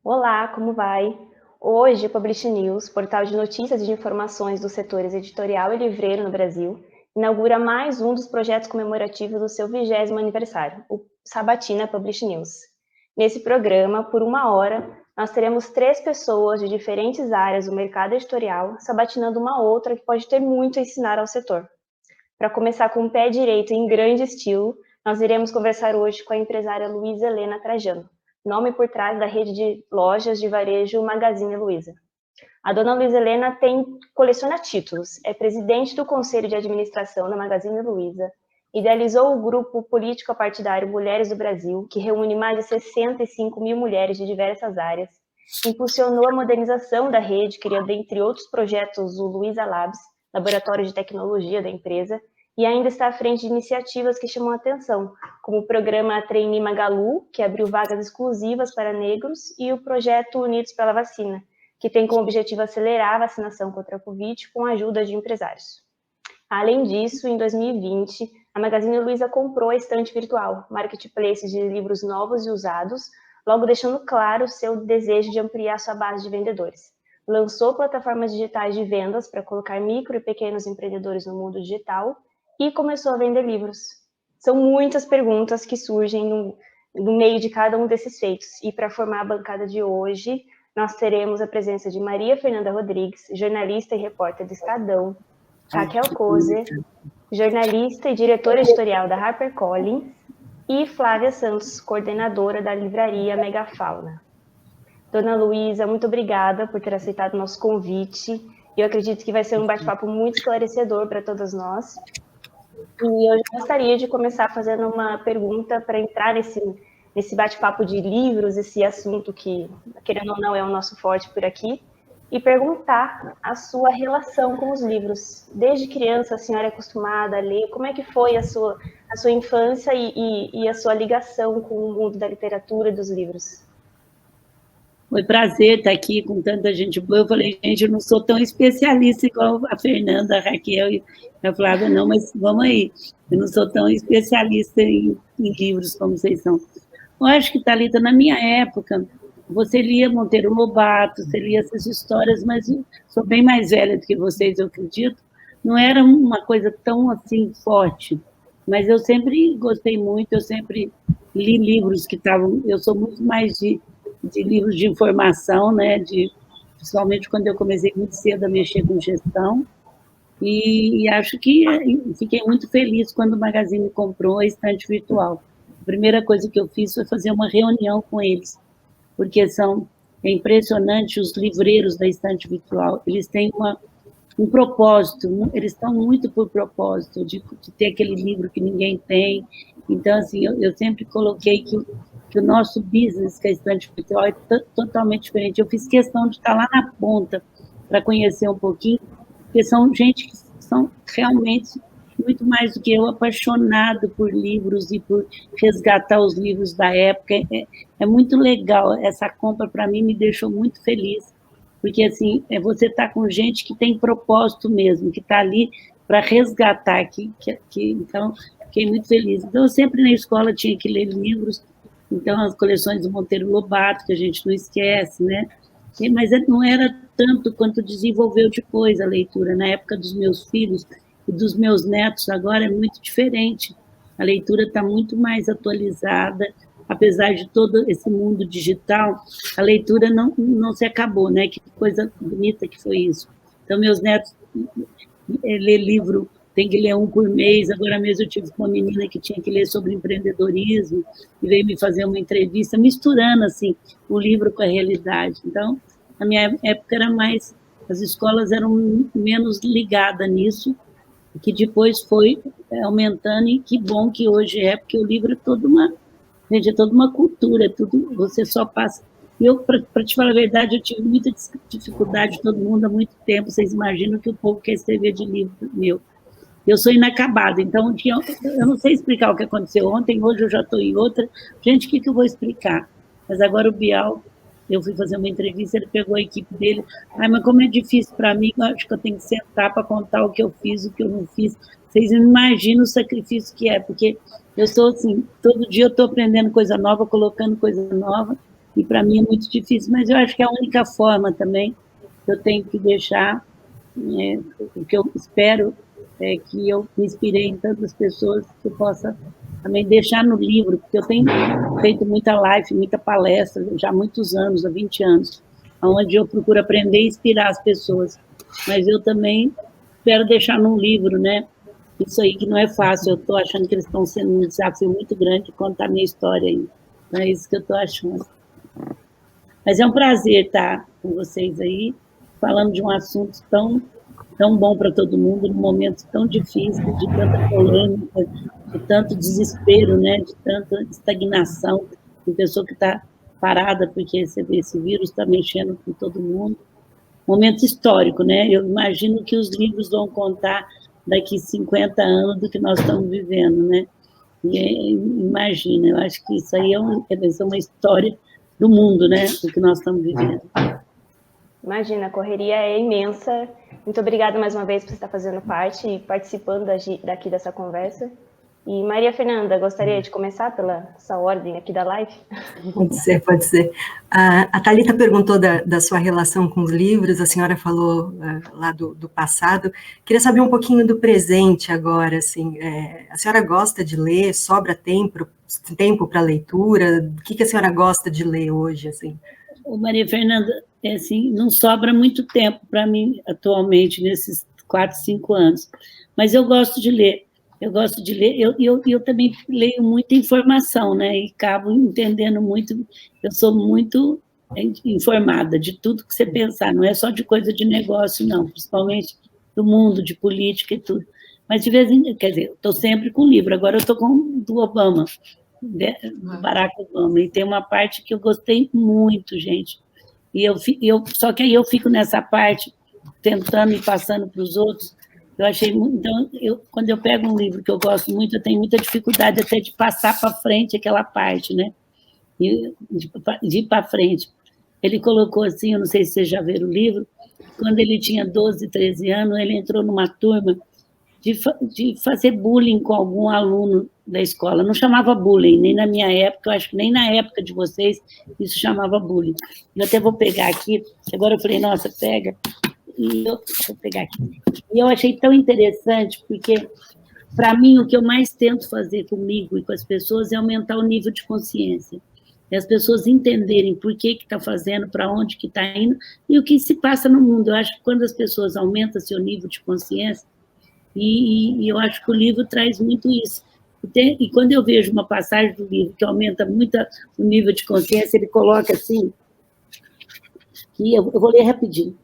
Olá, como vai? Hoje, o Publish News, portal de notícias e de informações dos setores editorial e livreiro no Brasil, inaugura mais um dos projetos comemorativos do seu 20º aniversário, o Sabatina Publish News. Nesse programa, por 1 hora, nós teremos 3 pessoas de diferentes áreas do mercado editorial sabatinando uma outra que pode ter muito a ensinar ao setor. Para começar com o pé direito em grande estilo, nós iremos conversar hoje com a empresária Luísa Helena Trajano, nome por trás da rede de lojas de varejo Magazine Luiza. A dona Luísa Helena coleciona títulos, é presidente do Conselho de Administração da Magazine Luiza, idealizou o grupo político-partidário Mulheres do Brasil, que reúne mais de 65 mil mulheres de diversas áreas, impulsionou a modernização da rede, criando, entre outros projetos, o Luiza Labs, laboratório de tecnologia da empresa, e ainda está à frente de iniciativas que chamam a atenção, como o programa Trainee Magalu, que abriu vagas exclusivas para negros, e o projeto Unidos pela Vacina, que tem como objetivo acelerar a vacinação contra a Covid com a ajuda de empresários. Além disso, em 2020, a Magazine Luiza comprou a estante virtual, marketplace de livros novos e usados, logo deixando claro o seu desejo de ampliar sua base de vendedores. Lançou plataformas digitais de vendas para colocar micro e pequenos empreendedores no mundo digital e começou a vender livros. São muitas perguntas que surgem no meio de cada um desses feitos. E para formar a bancada de hoje, nós teremos a presença de Maria Fernanda Rodrigues, jornalista e repórter do Estadão, Raquel Kozer, jornalista e diretora editorial da HarperCollins, e Flávia Santos, coordenadora da livraria Megafauna. Dona Luísa, muito obrigada por ter aceitado o nosso convite. Eu acredito que vai ser um bate-papo muito esclarecedor para todas nós. E eu gostaria de começar fazendo uma pergunta para entrar nesse bate-papo de livros, esse assunto que, querendo ou não, é o nosso forte por aqui, e perguntar a sua relação com os livros. Desde criança, a senhora é acostumada a ler, como é que foi a sua infância e a sua ligação com o mundo da literatura e dos livros? Foi prazer estar aqui com tanta gente boa. Eu falei, gente, eu não sou tão especialista igual a Fernanda, a Raquel e a Flávia, não, mas vamos aí. Eu não sou tão especialista em livros como vocês são. Eu acho que, Thalita, na minha época, você lia Monteiro Lobato, você lia essas histórias, mas eu sou bem mais velha do que vocês, eu acredito. Não era uma coisa tão, assim, forte. Mas eu sempre gostei muito, eu sempre li livros que estavam... Eu sou muito mais de livros de informação, né? Principalmente quando eu comecei muito cedo a mexer com gestão, e acho que fiquei muito feliz quando o Magazine comprou a estante virtual. A primeira coisa que eu fiz foi fazer uma reunião com eles, porque é impressionante os livreiros da estante virtual, eles têm um propósito, eles estão muito por propósito, de ter aquele livro que ninguém tem. Então, assim, eu sempre coloquei que o nosso business, que é a estante virtual, é totalmente diferente. Eu fiz questão de estar lá na ponta para conhecer um pouquinho, porque são gente que são realmente muito mais do que eu, apaixonado por livros e por resgatar os livros da época. É muito legal. Essa compra, para mim, me deixou muito feliz, porque assim, você está com gente que tem propósito mesmo, que está ali para resgatar, então, fiquei muito feliz. Então, eu sempre na escola tinha que ler livros, então, as coleções do Monteiro Lobato, que a gente não esquece, né? Mas não era tanto quanto desenvolveu depois a leitura. Na época dos meus filhos e dos meus netos, agora é muito diferente. A leitura está muito mais atualizada, apesar de todo esse mundo digital, a leitura não se acabou, né? Que coisa bonita que foi isso. Então, meus netos lê livro, tem que ler um por mês. Agora mesmo eu tive uma menina que tinha que ler sobre empreendedorismo e veio me fazer uma entrevista, misturando assim, o livro com a realidade. Então, na minha época era mais... As escolas eram menos ligadas nisso, que depois foi aumentando, e que bom que hoje é, porque o livro é toda uma cultura, é tudo, você só passa... Eu, para te falar a verdade, eu tive muita dificuldade, todo mundo há muito tempo, vocês imaginam que o povo quer escrever de livro meu. Eu sou inacabada, então eu não sei explicar o que aconteceu ontem, hoje eu já estou em outra. Gente, o que eu vou explicar? Mas agora o Bial eu fui fazer uma entrevista, ele pegou a equipe dele, mas como é difícil para mim, eu acho que eu tenho que sentar para contar o que eu fiz, o que eu não fiz. Vocês não imaginam o sacrifício que é, porque eu sou assim, todo dia eu estou aprendendo coisa nova, colocando coisa nova, e para mim é muito difícil, mas eu acho que é a única forma também que eu tenho que deixar, o que eu espero é que eu me inspirei em tantas pessoas que eu possa também deixar no livro, porque eu tenho feito muita live, muita palestra, já há muitos anos, há 20 anos, onde eu procuro aprender e inspirar as pessoas. Mas eu também espero deixar num livro, né? Isso aí que não é fácil, eu estou achando que eles estão sendo um desafio muito grande contar a minha história aí. Então é isso que eu estou achando. Mas é um prazer estar com vocês aí, falando de um assunto tão bom para todo mundo, num momento tão difícil, de tanta polêmica, de tanto desespero, né? De tanta estagnação, de pessoa que está parada porque esse vírus está mexendo com todo mundo. Momento histórico, né? Eu imagino que os livros vão contar daqui 50 anos do que nós estamos vivendo, né? E imagina, eu acho que isso aí vai ser uma história do mundo, né? Do que nós estamos vivendo. Imagina, a correria é imensa. Muito obrigada mais uma vez por você estar fazendo parte e participando daqui dessa conversa. E Maria Fernanda, gostaria de começar pela essa ordem aqui da live? Pode ser, pode ser. A Thalita perguntou da sua relação com os livros, a senhora falou lá do passado. Queria saber um pouquinho do presente agora, assim. A senhora gosta de ler? Sobra tempo para leitura? O que a senhora gosta de ler hoje, assim? Maria Fernanda, assim, não sobra muito tempo para mim atualmente, nesses 4, 5 anos. Mas eu gosto de ler. Eu gosto de ler, eu também leio muita informação, né? E acabo entendendo muito, eu sou muito informada de tudo que você pensar, não é só de coisa de negócio, não, principalmente do mundo, de política e tudo. Mas de vez em quando, quer dizer, estou sempre com livro, agora eu estou com do Obama, do Barack Obama, e tem uma parte que eu gostei muito, gente. Só que aí eu fico nessa parte, tentando e passando para os outros. Eu achei muito. Então, quando eu pego um livro que eu gosto muito, eu tenho muita dificuldade até de passar para frente aquela parte, né? De ir para frente. Ele colocou assim, eu não sei se vocês já viram o livro, quando ele tinha 12, 13 anos, ele entrou numa turma de fazer bullying com algum aluno da escola. Não chamava bullying, nem na minha época, eu acho que nem na época de vocês isso chamava bullying. Eu até vou pegar aqui, agora eu falei, nossa, pega. Deixa eu pegar aqui. E eu achei tão interessante, porque, para mim, o que eu mais tento fazer comigo e com as pessoas é aumentar o nível de consciência. E as pessoas entenderem por que está fazendo, para onde que está indo, e o que se passa no mundo. Eu acho que quando as pessoas aumentam seu nível de consciência, e eu acho que o livro traz muito isso. E quando eu vejo uma passagem do livro que aumenta muito o nível de consciência, ele coloca assim, que eu vou ler rapidinho,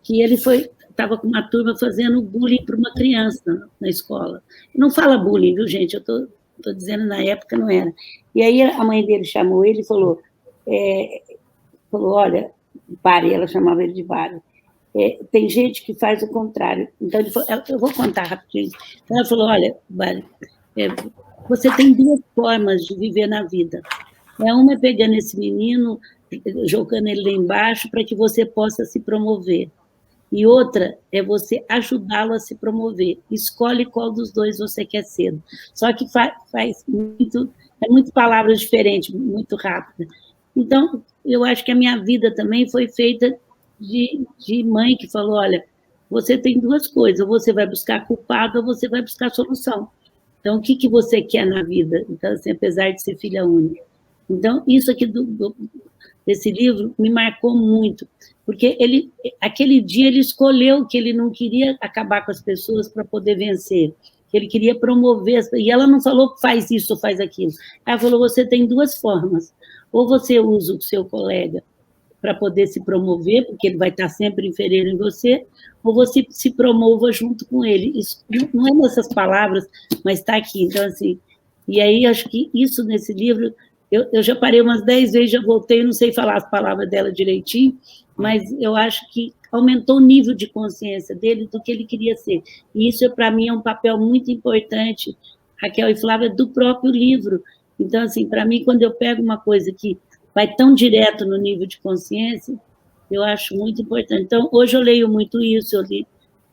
que ele estava com uma turma fazendo bullying para uma criança na escola. Não fala bullying, viu, gente? Eu estou dizendo, na época não era. E aí a mãe dele chamou ele e falou, olha, Bari, ela chamava ele de Bari, tem gente que faz o contrário. Então, eu vou contar rapidinho. Então, ela falou, olha, Bari, você tem 2 formas de viver na vida. Uma é pegando esse menino, jogando ele lá embaixo para que você possa se promover. E outra é você ajudá-lo a se promover. Escolhe qual dos 2 você quer ser. Só que faz muito palavras diferentes, muito rápido. Então, eu acho que a minha vida também foi feita de mãe que falou, olha, você tem 2 coisas, ou você vai buscar culpado ou você vai buscar solução. Então, o que você quer na vida? Então, assim, apesar de ser filha única. Então, isso aqui desse livro me marcou muito, porque aquele dia ele escolheu que ele não queria acabar com as pessoas para poder vencer, que ele queria promover, e ela não falou faz isso ou faz aquilo, ela falou, você tem 2 formas, ou você usa o seu colega para poder se promover, porque ele vai estar sempre inferior em você, ou você se promova junto com ele. Isso não é nessas palavras, mas está aqui. Então, assim, e aí acho que isso nesse livro, eu já parei umas 10 vezes, já voltei, não sei falar as palavras dela direitinho, mas eu acho que aumentou o nível de consciência dele do que ele queria ser. E isso, para mim, é um papel muito importante, Raquel e Flávia, do próprio livro. Então, assim, para mim, quando eu pego uma coisa que vai tão direto no nível de consciência, eu acho muito importante. Então, hoje eu leio muito isso,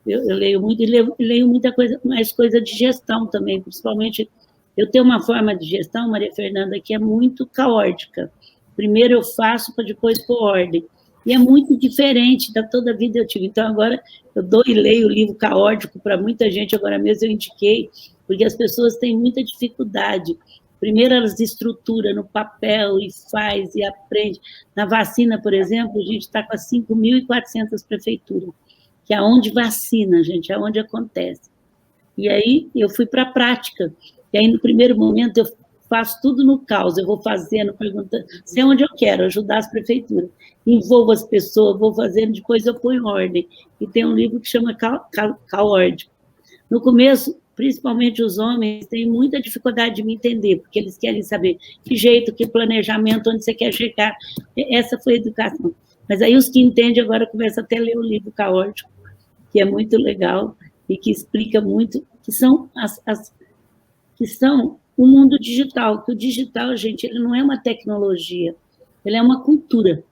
eu leio muito, e leio muita coisa, mais coisa de gestão também, principalmente, eu tenho uma forma de gestão, Maria Fernanda, que é muito caótica. Primeiro eu faço para depois pôr ordem. E é muito diferente da toda a vida eu tive. Então, agora eu dou e leio o livro caótico para muita gente, agora mesmo eu indiquei, porque as pessoas têm muita dificuldade. Primeiro elas estruturam no papel e faz e aprende. Na vacina, por exemplo, a gente está com as 5.400 prefeituras, que é onde vacina, gente, é onde acontece. E aí eu fui para a prática. E aí, no primeiro momento, eu faço tudo no caos, eu vou fazendo, perguntando, sei onde eu quero, ajudar as prefeituras. Envolvo as pessoas, vou fazendo, depois eu ponho em ordem. E tem um livro que chama Caótico. No começo, principalmente os homens, têm muita dificuldade de me entender, porque eles querem saber que jeito, que planejamento, onde você quer chegar. Essa foi a educação. Mas aí os que entendem agora começam até a ler o livro Caótico, que é muito legal e que explica muito, que são que são o mundo digital, que o digital, gente, ele não é uma tecnologia, ele é uma cultura.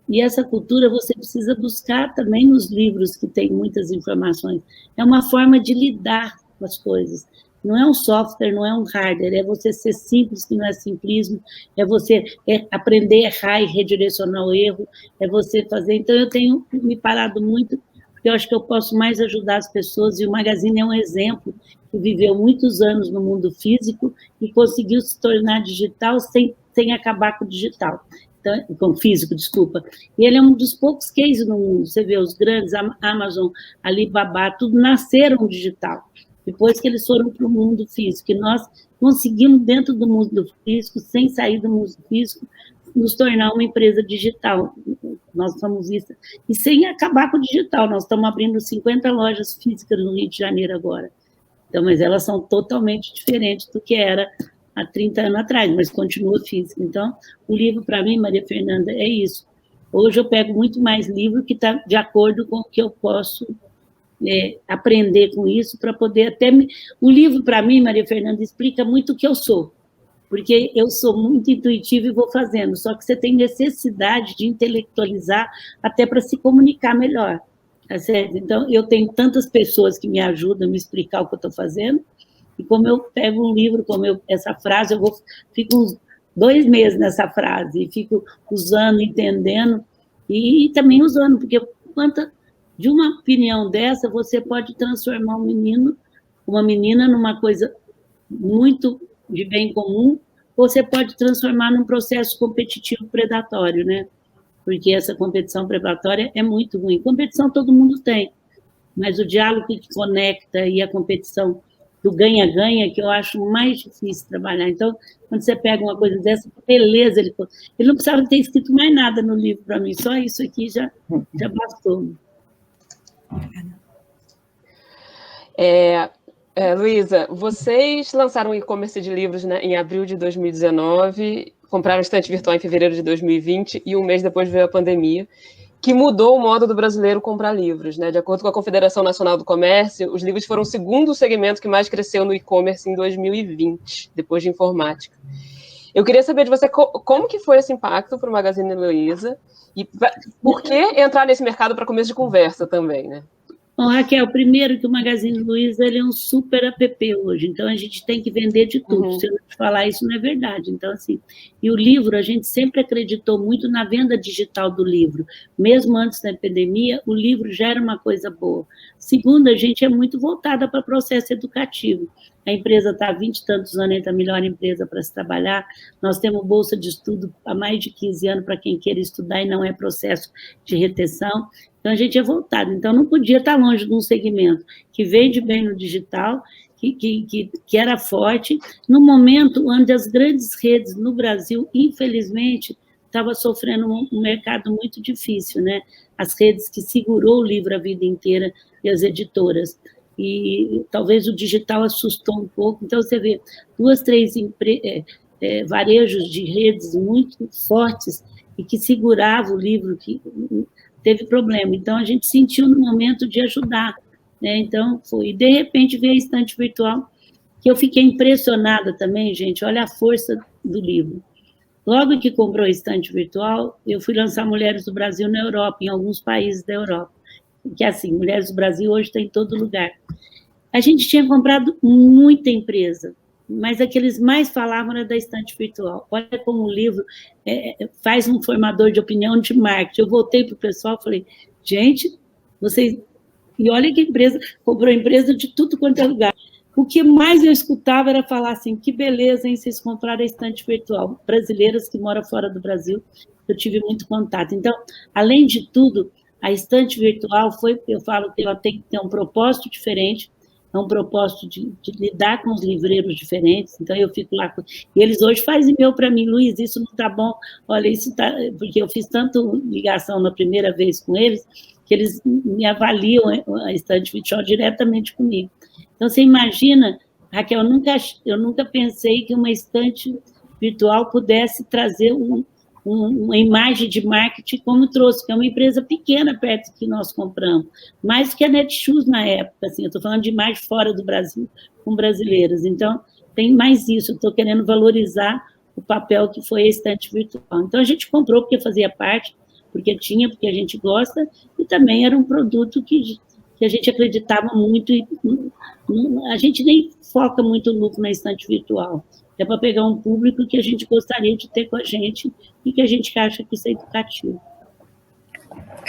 E essa cultura você precisa buscar também nos livros que tem muitas informações. É uma forma de lidar com as coisas. Não é um software, não é um hardware, é você ser simples, que não é simplismo, é você aprender a errar e redirecionar o erro, é você fazer... Então, eu tenho me parado muito, porque eu acho que eu posso mais ajudar as pessoas, e o Magazine é um exemplo, que viveu muitos anos no mundo físico e conseguiu se tornar digital sem acabar com o digital. Então, com o físico, desculpa. E ele é um dos poucos cases no mundo. Você vê os grandes, a Amazon, Alibaba, tudo nasceram digital. Depois que eles foram para o mundo físico. E nós conseguimos, dentro do mundo físico, sem sair do mundo físico, nos tornar uma empresa digital. Nós somos vistas. E sem acabar com o digital. Nós estamos abrindo 50 lojas físicas no Rio de Janeiro agora. Então, mas elas são totalmente diferentes do que era há 30 anos atrás, mas continua físico. Então, o livro, para mim, Maria Fernanda, é isso. Hoje eu pego muito mais livro que está de acordo com o que eu posso aprender com isso, para poder até... O livro, para mim, Maria Fernanda, explica muito o que eu sou, porque eu sou muito intuitiva e vou fazendo, só que você tem necessidade de intelectualizar até para se comunicar melhor. Tá certo? Então, eu tenho tantas pessoas que me ajudam a me explicar o que eu estou fazendo, e como eu pego um livro, essa frase, fico uns 2 meses nessa frase, e fico usando, entendendo, e também usando, porque de uma opinião dessa, você pode transformar um menino, uma menina, numa coisa muito de bem comum, ou você pode transformar num processo competitivo predatório, né? Porque essa competição predatória é muito ruim. Competição todo mundo tem, mas o diálogo que conecta e a competição do ganha-ganha, que eu acho mais difícil trabalhar. Então, quando você pega uma coisa dessa, beleza, ele não precisava ter escrito mais nada no livro para mim, só isso aqui já bastou. Luísa, vocês lançaram um e-commerce de livros, né, em abril de 2019, compraram estante virtual em fevereiro de 2020 e um mês depois veio a pandemia, que mudou o modo do brasileiro comprar livros, né? De acordo com a Confederação Nacional do Comércio, os livros foram o segundo segmento que mais cresceu no e-commerce em 2020, depois de informática. Eu queria saber de você como que foi esse impacto para o Magazine Luiza e por que entrar nesse mercado para começo de conversa também, né? Bom, Raquel, primeiro que o Magazine Luiza ele é um super app hoje, então a gente tem que vender de tudo. Uhum. Se eu não te falar isso, não é verdade. Então, assim, e o livro, a gente sempre acreditou muito na venda digital do livro. Mesmo antes da epidemia, o livro já era uma coisa boa. Segundo, a gente é muito voltada para o processo educativo. A empresa está há 20 e tantos anos, entre a melhor empresa para se trabalhar. Nós temos bolsa de estudo há mais de 15 anos para quem queira estudar e não é processo de retenção. Então, a gente é voltado. Então, não podia estar longe de um segmento que vende bem no digital, que era forte, no momento onde as grandes redes no Brasil, infelizmente, estavam sofrendo um mercado muito difícil, né? As redes que segurou o livro a vida inteira e as editoras. E talvez o digital assustou um pouco. Então, você vê 2, 3 varejos de redes muito fortes e que seguravam o livro, que teve problema. Então, a gente sentiu no momento de ajudar, né? Então, foi. E, de repente, veio a estante virtual, que eu fiquei impressionada também, gente. Olha a força do livro. Logo que comprou a estante virtual, eu fui lançar Mulheres do Brasil na Europa, em alguns países da Europa. Que assim, Mulheres do Brasil hoje está em todo lugar. A gente tinha comprado muita empresa, mas aqueles mais falavam era da estante virtual. Olha como o livro faz um formador de opinião de marketing. Eu voltei para o pessoal e falei, gente, vocês... E olha que empresa, comprou empresa de tudo quanto é lugar. O que mais eu escutava era falar assim, que beleza, hein, vocês compraram a estante virtual. Brasileiras que moram fora do Brasil, eu tive muito contato. Então, além de tudo, a estante virtual eu falo que ela tem que ter um propósito diferente, é um propósito de lidar com os livreiros diferentes, então eu fico lá, e eles hoje fazem e-mail para mim, Luiz, isso não está bom, olha, isso está, porque eu fiz tanto ligação na primeira vez com eles, que eles me avaliam a estante virtual diretamente comigo. Então, você imagina, Raquel, eu nunca pensei que uma estante virtual pudesse trazer uma imagem de marketing como trouxe, que é uma empresa pequena perto que nós compramos, mais que a Netshoes na época, assim, eu estou falando de imagem fora do Brasil, com brasileiras. Então, tem mais isso, eu estou querendo valorizar o papel que foi a estante virtual. Então, a gente comprou porque fazia parte, porque a gente gosta, e também era um produto que a gente acreditava muito, e a gente nem foca muito lucro na estante virtual, é para pegar um público que a gente gostaria de ter com a gente e que a gente acha que isso é educativo.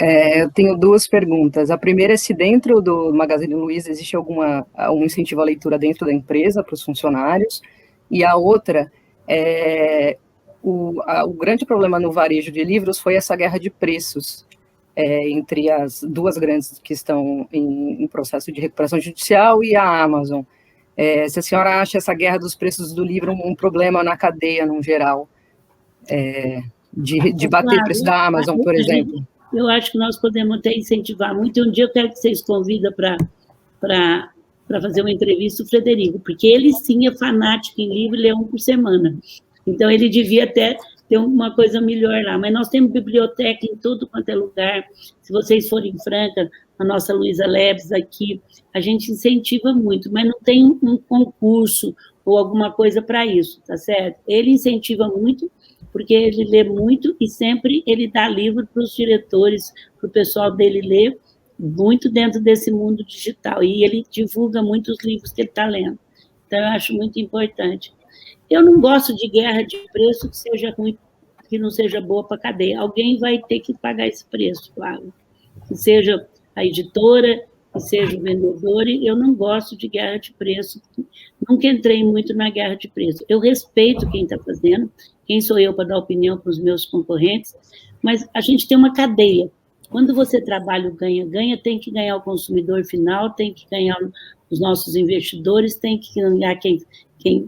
Eu tenho duas perguntas. A primeira é se dentro do Magazine Luiza existe um incentivo à leitura dentro da empresa para os funcionários, e a outra é o grande problema no varejo de livros foi essa guerra de preços entre as duas grandes que estão em processo de recuperação judicial e a Amazon. Se a senhora acha essa guerra dos preços do livro um problema na cadeia, no geral, de bater o preço da Amazon, por exemplo? Eu acho que nós podemos até incentivar muito, e um dia eu quero que vocês convidem para fazer uma entrevista o Frederico, porque ele sim é fanático em livro e lê um por semana. Então, ele devia até ter uma coisa melhor lá. Mas nós temos biblioteca em tudo quanto é lugar. Se vocês forem em Franca, a nossa Luiza Labs aqui, a gente incentiva muito, mas não tem um concurso ou alguma coisa para isso, tá certo? Ele incentiva muito, porque ele lê muito e sempre ele dá livro para os diretores, para o pessoal dele ler, muito dentro desse mundo digital. E ele divulga muito os livros que ele está lendo. Então, eu acho muito importante. Eu não gosto de guerra de preço que seja ruim, que não seja boa para a cadeia. Alguém vai ter que pagar esse preço, claro. Que seja a editora, que seja o vendedor, e eu não gosto de guerra de preço. Nunca entrei muito na guerra de preço. Eu respeito quem está fazendo, quem sou eu para dar opinião para os meus concorrentes, mas a gente tem uma cadeia. Quando você trabalha o ganha-ganha, tem que ganhar o consumidor final, tem que ganhar os nossos investidores, tem que ganhar quem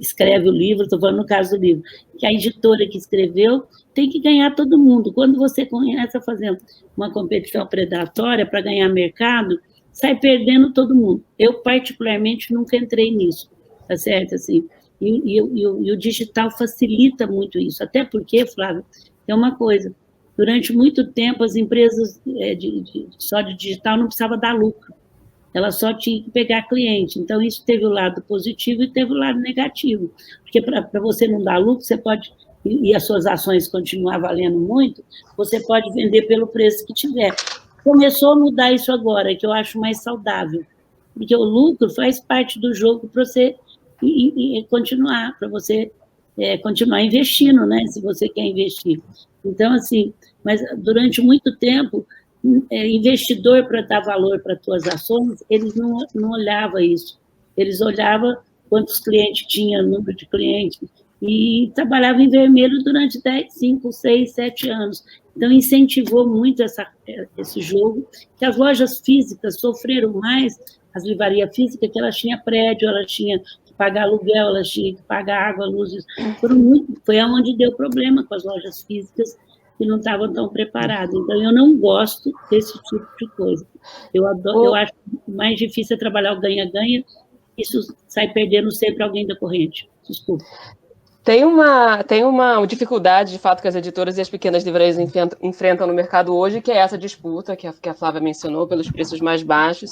escreve o livro, estou falando no caso do livro, que a editora que escreveu tem que ganhar todo mundo. Quando você começa fazendo uma competição predatória para ganhar mercado, sai perdendo todo mundo. Eu, particularmente, nunca entrei nisso, tá certo? Assim, e o digital facilita muito isso, até porque, Flávio, tem uma coisa, durante muito tempo as empresas só de digital não precisavam dar lucro, ela só tinha que pegar cliente. Então, isso teve o lado positivo e teve o lado negativo. Porque para você não dar lucro, você pode, e as suas ações continuar valendo muito, você pode vender pelo preço que tiver. Começou a mudar isso agora, que eu acho mais saudável. Porque o lucro faz parte do jogo para você continuar, para você continuar investindo, né? Se você quer investir. Então, assim, mas durante muito tempo, investidor para dar valor para as suas ações, eles não olhavam isso. Eles olhavam quantos clientes tinha, número de clientes, e trabalhavam em vermelho durante 10, 5, 6, 7 anos. Então, incentivou muito esse jogo, que as lojas físicas sofreram mais, as livrarias físicas, que elas tinham prédio, elas tinham que pagar aluguel, elas tinham que pagar água, luzes. Foi onde deu problema com as lojas físicas, que não estavam tão preparados. Então, eu não gosto desse tipo de coisa. Eu acho mais difícil trabalhar o ganha-ganha, isso sai perdendo sempre alguém da corrente. Desculpa. Tem uma dificuldade, de fato, que as editoras e as pequenas livrarias enfrentam no mercado hoje, que é essa disputa que a Flávia mencionou, pelos preços mais baixos.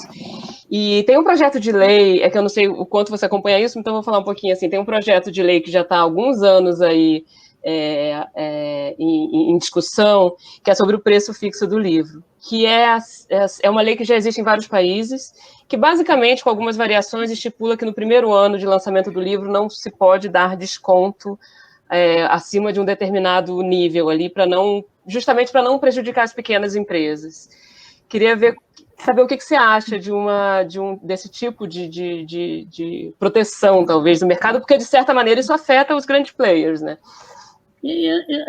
E tem um projeto de lei, que eu não sei o quanto você acompanha isso, então vou falar um pouquinho assim, tem um projeto de lei que já está há alguns anos aí em discussão, que é sobre o preço fixo do livro, que é uma lei que já existe em vários países, que basicamente, com algumas variações, estipula que no primeiro ano de lançamento do livro não se pode dar desconto acima de um determinado nível ali, justamente para não prejudicar as pequenas empresas. Queria saber o que você acha desse tipo de proteção, talvez, do mercado, porque, de certa maneira, isso afeta os grandes players, né?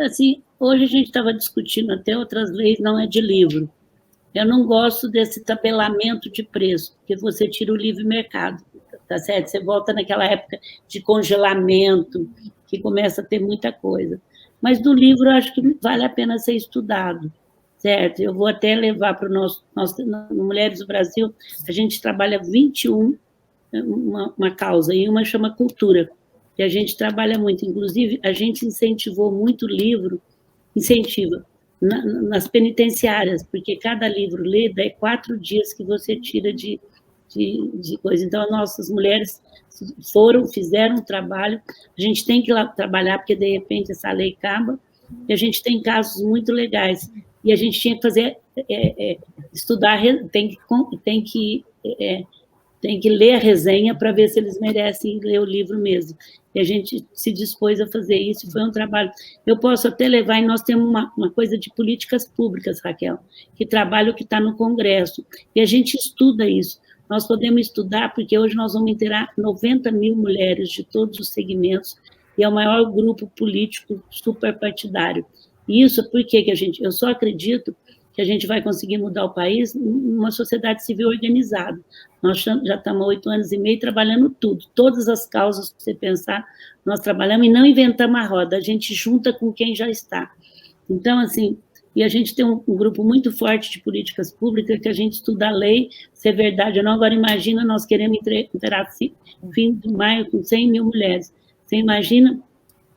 Assim, hoje a gente estava discutindo até outras leis, não é de livro. Eu não gosto desse tabelamento de preço, porque você tira o livre mercado, tá certo? Você volta naquela época de congelamento, que começa a ter muita coisa. Mas do livro, eu acho que vale a pena ser estudado, certo? Eu vou até levar para o nosso no Mulheres do Brasil, a gente trabalha 21, uma causa, e uma chama cultura, que a gente trabalha muito. Inclusive, a gente incentivou muito o livro, incentiva, nas penitenciárias, porque cada livro lido é 4 dias que você tira de coisa. Então, nossas mulheres fizeram um trabalho, a gente tem que ir lá trabalhar, porque, de repente, essa lei acaba, e a gente tem casos muito legais, e a gente tinha que fazer, estudar, tem que ler a resenha para ver se eles merecem ler o livro mesmo. E a gente se dispôs a fazer isso, foi um trabalho. Eu posso até levar, e nós temos uma coisa de políticas públicas, Raquel, que trabalha o que está no Congresso, e a gente estuda isso. Nós podemos estudar, porque hoje nós vamos inteirar 90 mil mulheres de todos os segmentos, e é o maior grupo político superpartidário. E isso porque eu só acredito que a gente vai conseguir mudar o país numa sociedade civil organizada. Nós já estamos há 8 anos e meio trabalhando tudo, todas as causas que você pensar, nós trabalhamos e não inventamos a roda, a gente junta com quem já está. Então, assim, e a gente tem um grupo muito forte de políticas públicas que a gente estuda a lei, se é verdade ou não. Agora, imagina, nós queremos inteirar fim de maio com 100 mil mulheres. Você imagina,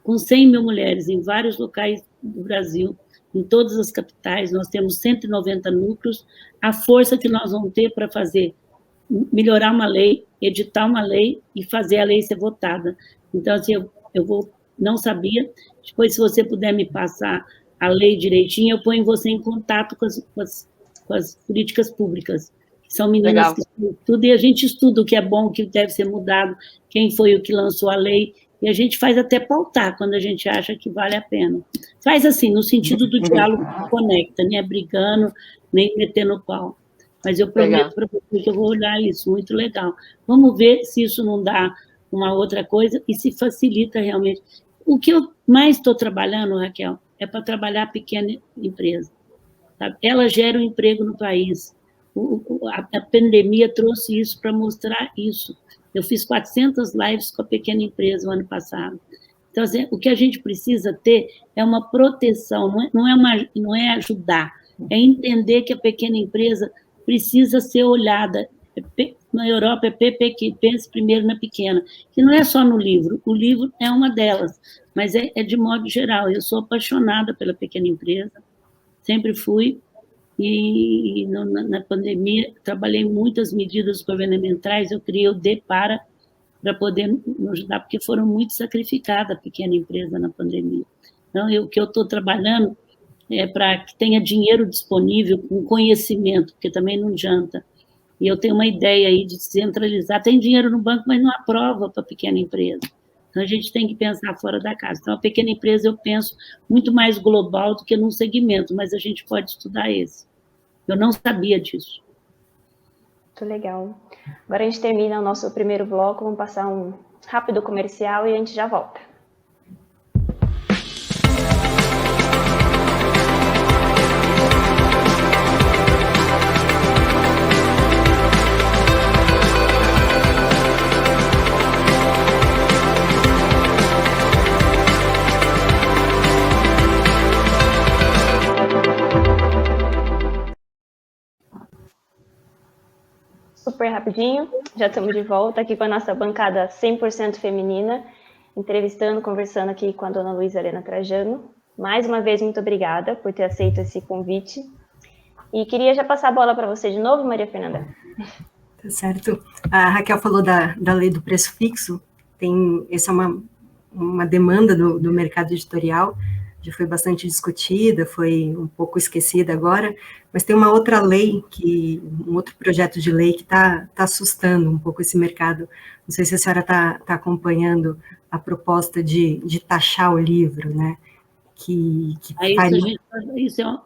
com 100 mil mulheres em vários locais do Brasil, em todas as capitais, nós temos 190 núcleos, a força que nós vamos ter para melhorar uma lei, editar uma lei e fazer a lei ser votada. Então, assim, eu não sabia, depois, se você puder me passar a lei direitinho, eu ponho você em contato com as políticas públicas, que são meninas Legal. Que estudam, e a gente estuda o que é bom, o que deve ser mudado, quem foi o que lançou a lei, e a gente faz até pautar quando a gente acha que vale a pena. Faz assim, no sentido do diálogo que conecta, nem é brigando, nem metendo pau. Mas eu prometo para você que eu vou olhar isso, muito legal. Vamos ver se isso não dá uma outra coisa e se facilita realmente. O que eu mais estou trabalhando, Raquel, é para trabalhar a pequena empresa. Sabe? Ela gera um emprego no país. A pandemia trouxe isso para mostrar isso. Eu fiz 400 lives com a pequena empresa no ano passado. Então, assim, o que a gente precisa ter é uma proteção, não é ajudar, é entender que a pequena empresa precisa ser olhada. Na Europa é PPQ, pense primeiro na pequena, que não é só no livro, o livro é uma delas, mas é de modo geral. Eu sou apaixonada pela pequena empresa, sempre fui, e na pandemia trabalhei muitas medidas governamentais, eu criei o DEPARA para poder nos ajudar, porque foram muito sacrificadas a pequena empresa na pandemia. Então, o que eu estou trabalhando é para que tenha dinheiro disponível com conhecimento, porque também não adianta. E eu tenho uma ideia aí de descentralizar. Tem dinheiro no banco, mas não aprova para a pequena empresa. Então, a gente tem que pensar fora da casa. Então, a pequena empresa, eu penso muito mais global do que num segmento, mas a gente pode estudar esse. Eu não sabia disso. Muito legal. Agora a gente termina o nosso primeiro bloco, vamos passar um rápido comercial e a gente já volta. Super rapidinho, já estamos de volta aqui com a nossa bancada 100% feminina, entrevistando, conversando aqui com a dona Luísa Helena Trajano. Mais uma vez, muito obrigada por ter aceito esse convite. E queria já passar a bola para você de novo, Maria Fernanda. Tá certo. A Raquel falou da lei do preço fixo. Essa é uma demanda do mercado editorial, já foi bastante discutida, foi um pouco esquecida agora, mas tem uma outra lei, um outro projeto de lei que está assustando um pouco esse mercado. Não sei se a senhora está acompanhando a proposta de taxar o livro, né?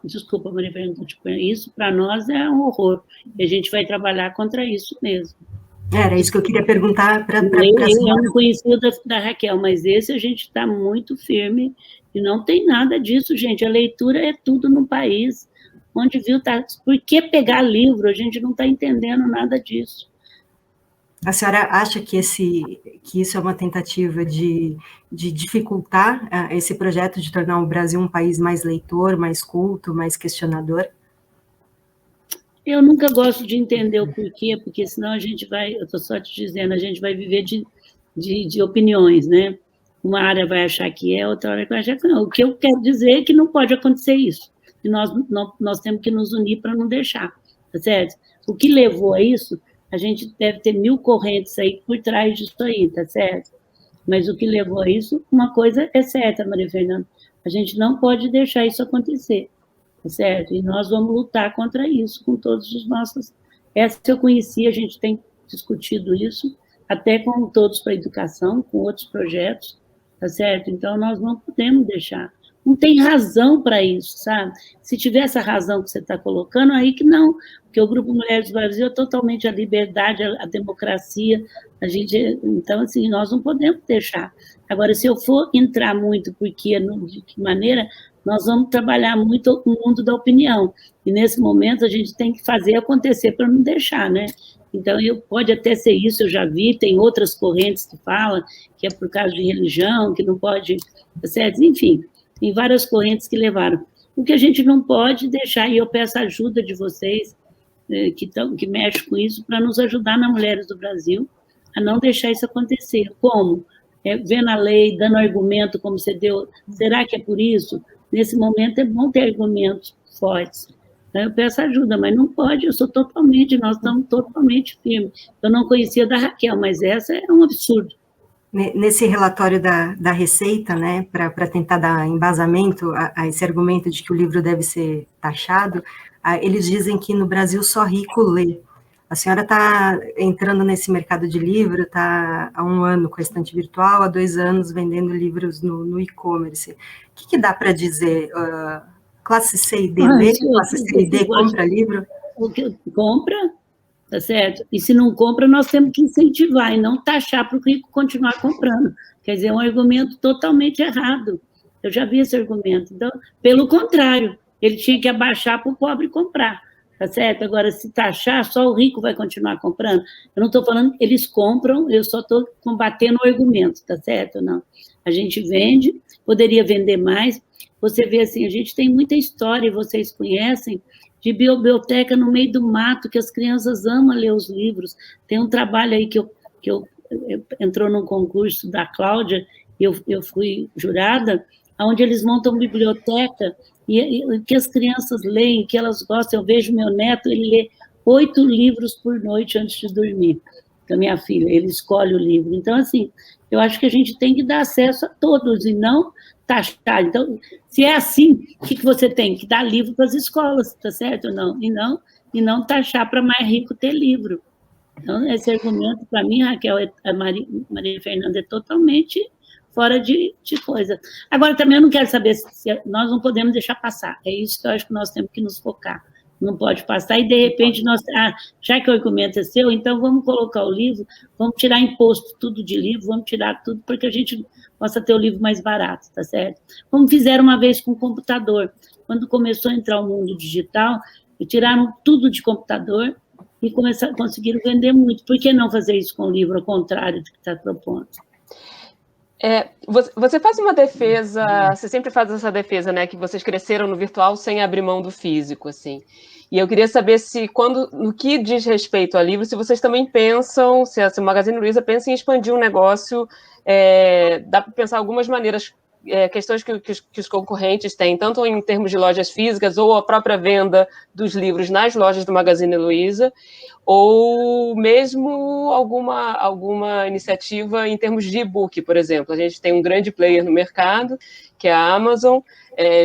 Desculpa, Maria Fernanda, isso para nós é um horror, e a gente vai trabalhar contra isso mesmo. Era isso que eu queria perguntar para a senhora. Eu não conhecia da Raquel, mas esse a gente está muito firme, e não tem nada disso, gente. A leitura é tudo no país. Onde viu, tá. Por que pegar livro? A gente não está entendendo nada disso. A senhora acha que isso é uma tentativa de dificultar esse projeto de tornar o Brasil um país mais leitor, mais culto, mais questionador? Eu nunca gosto de entender o porquê, porque senão a gente vai, eu estou só te dizendo, a gente vai viver de opiniões, né? Uma área vai achar que é, outra área vai achar que não. O que eu quero dizer é que não pode acontecer isso. E nós temos que nos unir para não deixar, tá certo? O que levou a isso, a gente deve ter 1000 correntes aí por trás disso aí, tá certo? Mas o que levou a isso, uma coisa é certa, Maria Fernanda, a gente não pode deixar isso acontecer. Certo? E nós vamos lutar contra isso com todos os nossos... Essa eu conheci, a gente tem discutido isso, até com Todos para a Educação, com outros projetos, tá certo? Então, nós não podemos deixar. Não tem razão para isso, sabe? Se tiver essa razão que você está colocando, aí que não, porque o Grupo Mulheres do Brasil é totalmente a liberdade, a democracia, então, assim, nós não podemos deixar. Agora, se eu for entrar muito, porque de que maneira... Nós vamos trabalhar muito o mundo da opinião, e nesse momento a gente tem que fazer acontecer para não deixar, né? Então, pode até ser isso, eu já vi, tem outras correntes que falam que é por causa de religião, que não pode, certo? Enfim, tem várias correntes que levaram. O que a gente não pode deixar, e eu peço a ajuda de vocês, que mexem com isso, para nos ajudar na Mulheres do Brasil, a não deixar isso acontecer. Como? Vendo a lei, dando argumento como você deu, será que é por isso? Nesse momento é bom ter argumentos fortes. Então, eu peço ajuda, mas não pode, nós estamos totalmente firmes. Eu não conhecia da Raquel, mas essa é um absurdo. Nesse relatório da Receita, né, para tentar dar embasamento a esse argumento de que o livro deve ser taxado, eles dizem que no Brasil só rico lê. A senhora está entrando nesse mercado de livro, está há 1 ano com a estante virtual, há 2 anos vendendo livros no e-commerce. O que dá para dizer? Classe C e D lê? Classe C e D compra livro? Compra, tá certo? E se não compra, nós temos que incentivar e não taxar para o rico continuar comprando. Quer dizer, é um argumento totalmente errado. Eu já vi esse argumento. Então, pelo contrário, ele tinha que abaixar para o pobre comprar. Tá certo? Agora, se taxar, só o rico vai continuar comprando. Eu não estou falando que eles compram, eu só estou combatendo o argumento, tá certo? Não. A gente vende, poderia vender mais. Você vê assim, a gente tem muita história, e vocês conhecem, de biblioteca no meio do mato, que as crianças amam ler os livros. Tem um trabalho aí que eu entrou num concurso da Cláudia, e eu fui jurada, onde eles montam biblioteca, e que as crianças leem, que elas gostam. Eu vejo meu neto, ele lê 8 livros por noite antes de dormir, com a minha filha, ele escolhe o livro. Então, assim, eu acho que a gente tem que dar acesso a todos, e não taxar. Então, se é assim, o que você tem? Que dar livro para as escolas, tá certo ou não? E não taxar para mais rico ter livro. Então, esse argumento, para mim, Raquel, a Maria Fernanda, é totalmente fora de coisa. Agora, também eu não quero saber se nós não podemos deixar passar. É isso que eu acho que nós temos que nos focar. Não pode passar, e de repente, já que o argumento é seu, então vamos colocar o livro, vamos tirar imposto tudo de livro, vamos tirar tudo, porque a gente possa ter o livro mais barato, tá certo? Como fizeram uma vez com o computador. Quando começou a entrar o mundo digital, tiraram tudo de computador e conseguiram vender muito. Por que não fazer isso com o livro, ao contrário do que está propondo? Você faz uma defesa, você sempre faz essa defesa, né, que vocês cresceram no virtual sem abrir mão do físico, assim. E eu queria saber se, no que diz respeito a livro, se vocês também pensam, se o Magazine Luiza pensa em expandir um negócio, dá para pensar algumas maneiras questões que os concorrentes têm, tanto em termos de lojas físicas ou a própria venda dos livros nas lojas do Magazine Luiza, ou mesmo alguma iniciativa em termos de e-book, por exemplo. A gente tem um grande player no mercado, que é a Amazon.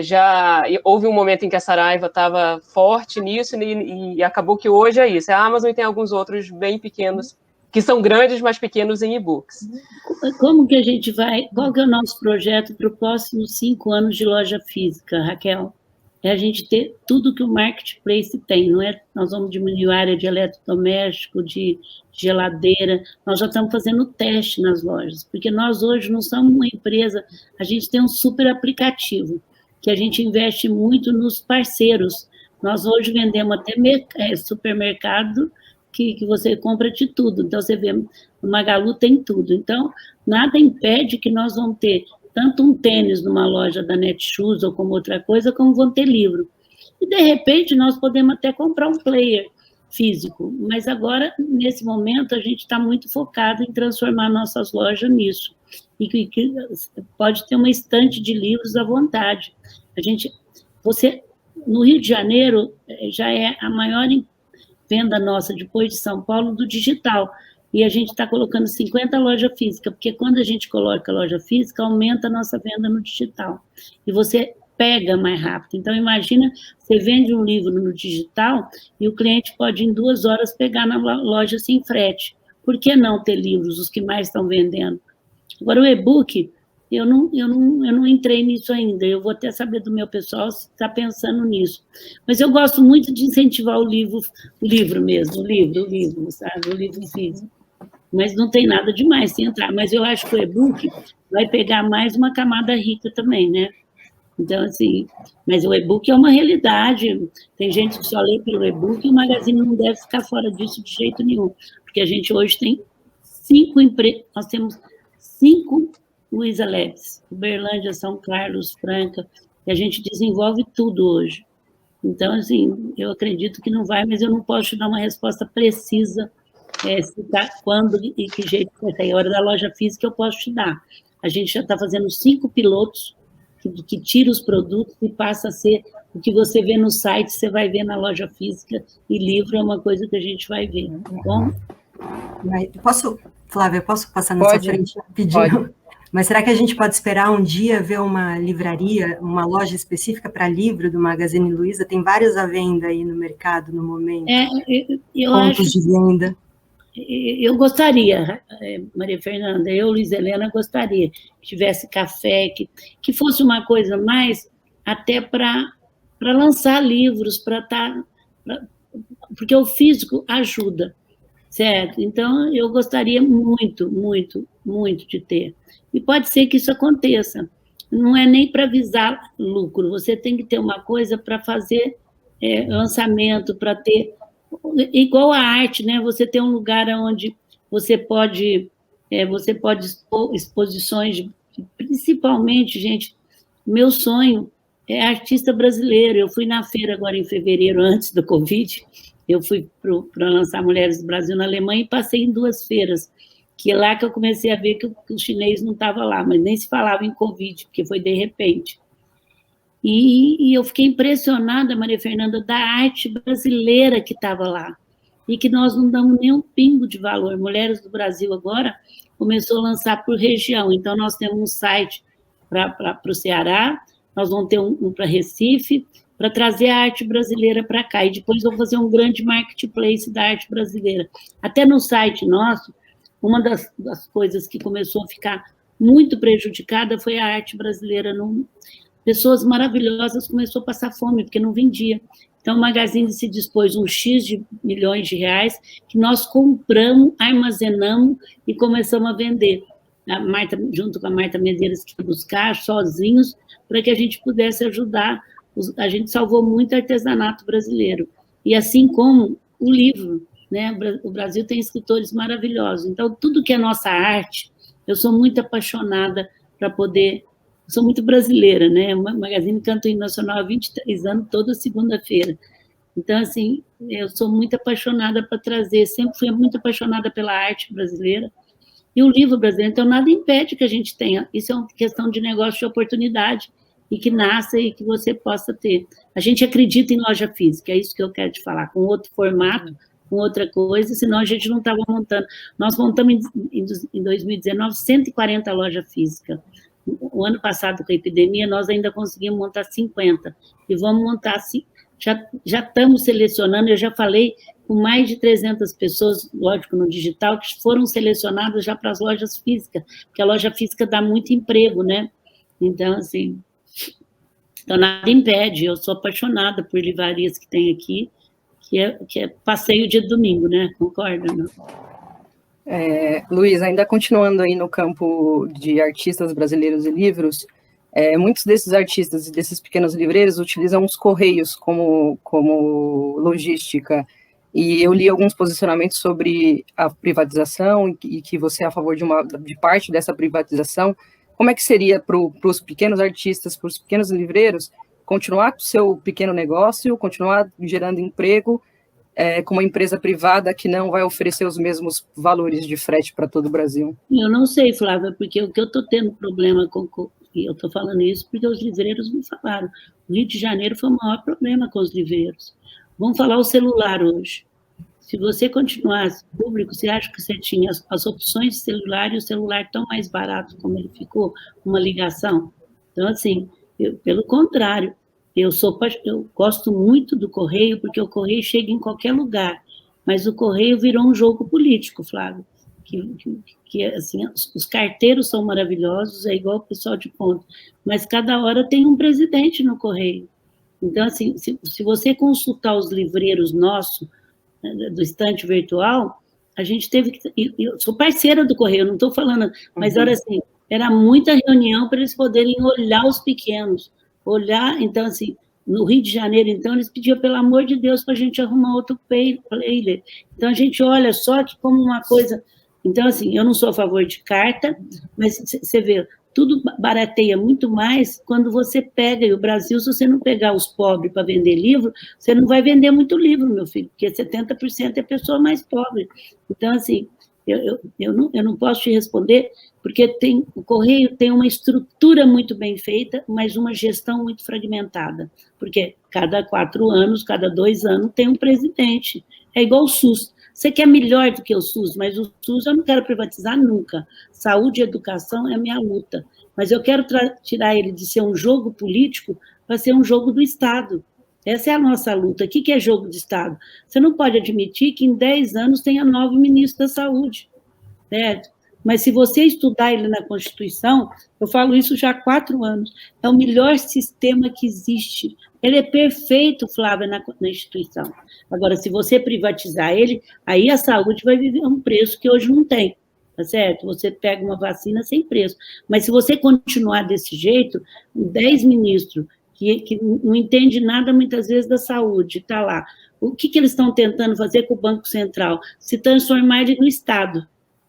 Já houve um momento em que a Saraiva estava forte nisso, e acabou que hoje é isso. É a Amazon e tem alguns outros bem pequenos, que são grandes, mas pequenos em e-books. Como que a gente vai... Qual que é o nosso projeto para os próximos 5 anos de loja física, Raquel? É a gente ter tudo que o marketplace tem, não é? Nós vamos diminuir a área de eletrodoméstico, de geladeira, nós já estamos fazendo teste nas lojas, porque nós hoje não somos uma empresa, a gente tem um super aplicativo, que a gente investe muito nos parceiros. Nós hoje vendemos até supermercado, que você compra de tudo. Então, você vê, no Magalu tem tudo. Então, nada impede que nós vamos ter tanto um tênis numa loja da Netshoes ou como outra coisa, como vão ter livro. E, de repente, nós podemos até comprar um player físico. Mas agora, nesse momento, a gente está muito focado em transformar nossas lojas nisso. E que pode ter uma estante de livros à vontade. No Rio de Janeiro, já é a maior venda nossa, depois de São Paulo, do digital. E a gente está colocando 50 lojas físicas, porque quando a gente coloca a loja física, aumenta a nossa venda no digital. E você pega mais rápido. Então, imagina, você vende um livro no digital e o cliente pode, em 2 horas, pegar na loja sem frete. Por que não ter livros, os que mais estão vendendo? Agora, o e-book, eu não entrei nisso ainda. Eu vou até saber do meu pessoal se está pensando nisso. Mas eu gosto muito de incentivar o livro mesmo, o livro, sabe? O livro físico. Mas não tem nada demais se entrar. Mas eu acho que o e-book vai pegar mais uma camada rica também, né? Então, assim, mas o e-book é uma realidade. Tem gente que só lê pelo e-book e o Magazine não deve ficar fora disso de jeito nenhum. Porque a gente hoje tem 5 empresas, nós temos 5 Luiza Labs, Uberlândia, São Carlos, Franca, e a gente desenvolve tudo hoje. Então, assim, eu acredito que não vai, mas eu não posso te dar uma resposta precisa, quando e que jeito vai sair. A hora da loja física eu posso te dar. A gente já está fazendo 5 pilotos que tira os produtos e passa a ser o que você vê no site, você vai ver na loja física, e livro é uma coisa que a gente vai ver, tá bom? Flávia, posso passar na sua frente rapidinho? Pode. Mas será que a gente pode esperar um dia ver uma livraria, uma loja específica para livro do Magazine Luiza? Tem vários à venda aí no mercado no momento. Pontos de venda. Eu gostaria, Maria Fernanda, Luiz Helena, gostaria que tivesse café, que fosse uma coisa mais até para lançar livros, porque o físico ajuda, certo? Então, eu gostaria muito, muito, muito de ter. E pode ser que isso aconteça. Não é nem para visar lucro, você tem que ter uma coisa para fazer lançamento, para ter... Igual a arte, né? Você tem um lugar onde você pode expor exposições, principalmente, gente, meu sonho é artista brasileiro. Eu fui na feira agora em fevereiro, antes do Covid, eu fui para lançar Mulheres do Brasil na Alemanha e passei em 2 feiras, que é lá que eu comecei a ver que o chinês não estava lá, mas nem se falava em Covid, porque foi de repente. E eu fiquei impressionada, Maria Fernanda, da arte brasileira que estava lá, e que nós não damos nem um pingo de valor. Mulheres do Brasil agora começou a lançar por região, então nós temos um site para o Ceará, nós vamos ter um para Recife, para trazer a arte brasileira para cá, e depois vou fazer um grande marketplace da arte brasileira. Até no site nosso, uma das coisas que começou a ficar muito prejudicada foi a arte brasileira. Pessoas maravilhosas começaram a passar fome, porque não vendia. Então, o Magazine se dispôs um X de milhões de reais, que nós compramos, armazenamos e começamos a vender. A Marta, junto com a Marta Medeiros, que ia buscar sozinhos, para que a gente pudesse ajudar. A gente salvou muito artesanato brasileiro. E assim como o livro, né? O Brasil tem escritores maravilhosos. Então, tudo que é nossa arte, eu sou muito apaixonada para poder... Eu sou muito brasileira, né? O Magazine canta o hino nacional há 23 anos, toda segunda-feira. Então, assim, eu sou muito apaixonada para trazer, sempre fui muito apaixonada pela arte brasileira. E o livro brasileiro, então, nada impede que a gente tenha. Isso é uma questão de negócio de oportunidade, e que nasça e que você possa ter. A gente acredita em loja física, é isso que eu quero te falar, com outro formato, com outra coisa, senão a gente não estava montando. Nós montamos em 2019 140 lojas físicas. O ano passado, com a epidemia, nós ainda conseguimos montar 50, e vamos montar assim. Já estamos selecionando, eu já falei com mais de 300 pessoas, lógico, no digital, que foram selecionadas já para as lojas físicas, porque a loja física dá muito emprego, né? Então, assim, então nada impede, eu sou apaixonada por livrarias que tem aqui, que é passeio dia de domingo, né? Concorda, não? Luiz, ainda continuando aí no campo de artistas brasileiros e livros, muitos desses artistas e desses pequenos livreiros utilizam os correios como logística, e eu li alguns posicionamentos sobre a privatização e que você é a favor de parte dessa privatização. Como é que seria para os pequenos artistas, para os pequenos livreiros, continuar com o seu pequeno negócio, continuar gerando emprego, com uma empresa privada que não vai oferecer os mesmos valores de frete para todo o Brasil? Eu não sei, Flávia, porque o que eu estou tendo problema e eu estou falando isso porque os livreiros me falaram. O Rio de Janeiro foi o maior problema com os livreiros. Vamos falar o celular hoje. Se você continuasse público, você acha que você tinha as opções de celular e o celular tão mais barato como ele ficou, uma ligação? Então, assim, pelo contrário, eu gosto muito do correio, porque o correio chega em qualquer lugar, mas o correio virou um jogo político, Flávio, que assim, os carteiros são maravilhosos, é igual o pessoal de ponta, mas cada hora tem um presidente no correio. Então, assim, se você consultar os livreiros nossos, do estante virtual, a gente teve que... Eu sou parceira do correio, não estou falando, mas olha assim, era muita reunião para eles poderem olhar os pequenos, olhar, então assim, no Rio de Janeiro, então, eles pediam, pelo amor de Deus, para a gente arrumar outro player. Então, a gente olha só que como uma coisa... Então, assim, eu não sou a favor de carta, mas você vê, tudo barateia muito mais quando você pega, e o Brasil, se você não pegar os pobres para vender livro, você não vai vender muito livro, meu filho, porque 70% é pessoa mais pobre. Então, assim, eu não posso te responder, porque o Correio tem uma estrutura muito bem feita, mas uma gestão muito fragmentada, porque cada 4 anos, cada 2 anos, tem um presidente. É igual o SUS. Você quer melhor do que o SUS, mas o SUS eu não quero privatizar nunca. Saúde e educação é a minha luta. Mas eu quero tirar ele de ser um jogo político para ser um jogo do Estado. Essa é a nossa luta. O que é jogo de Estado? Você não pode admitir que em 10 anos tenha novo ministro da Saúde, certo? Mas se você estudar ele na Constituição, eu falo isso já há 4 anos, é o melhor sistema que existe. Ele é perfeito, Flávia, na instituição. Agora, se você privatizar ele, aí a saúde vai viver um preço que hoje não tem, tá certo? Você pega uma vacina sem preço. Mas se você continuar desse jeito, 10 ministros que não entende nada, muitas vezes, da saúde, está lá. O que eles estão tentando fazer com o Banco Central? Se transformar ele no Estado.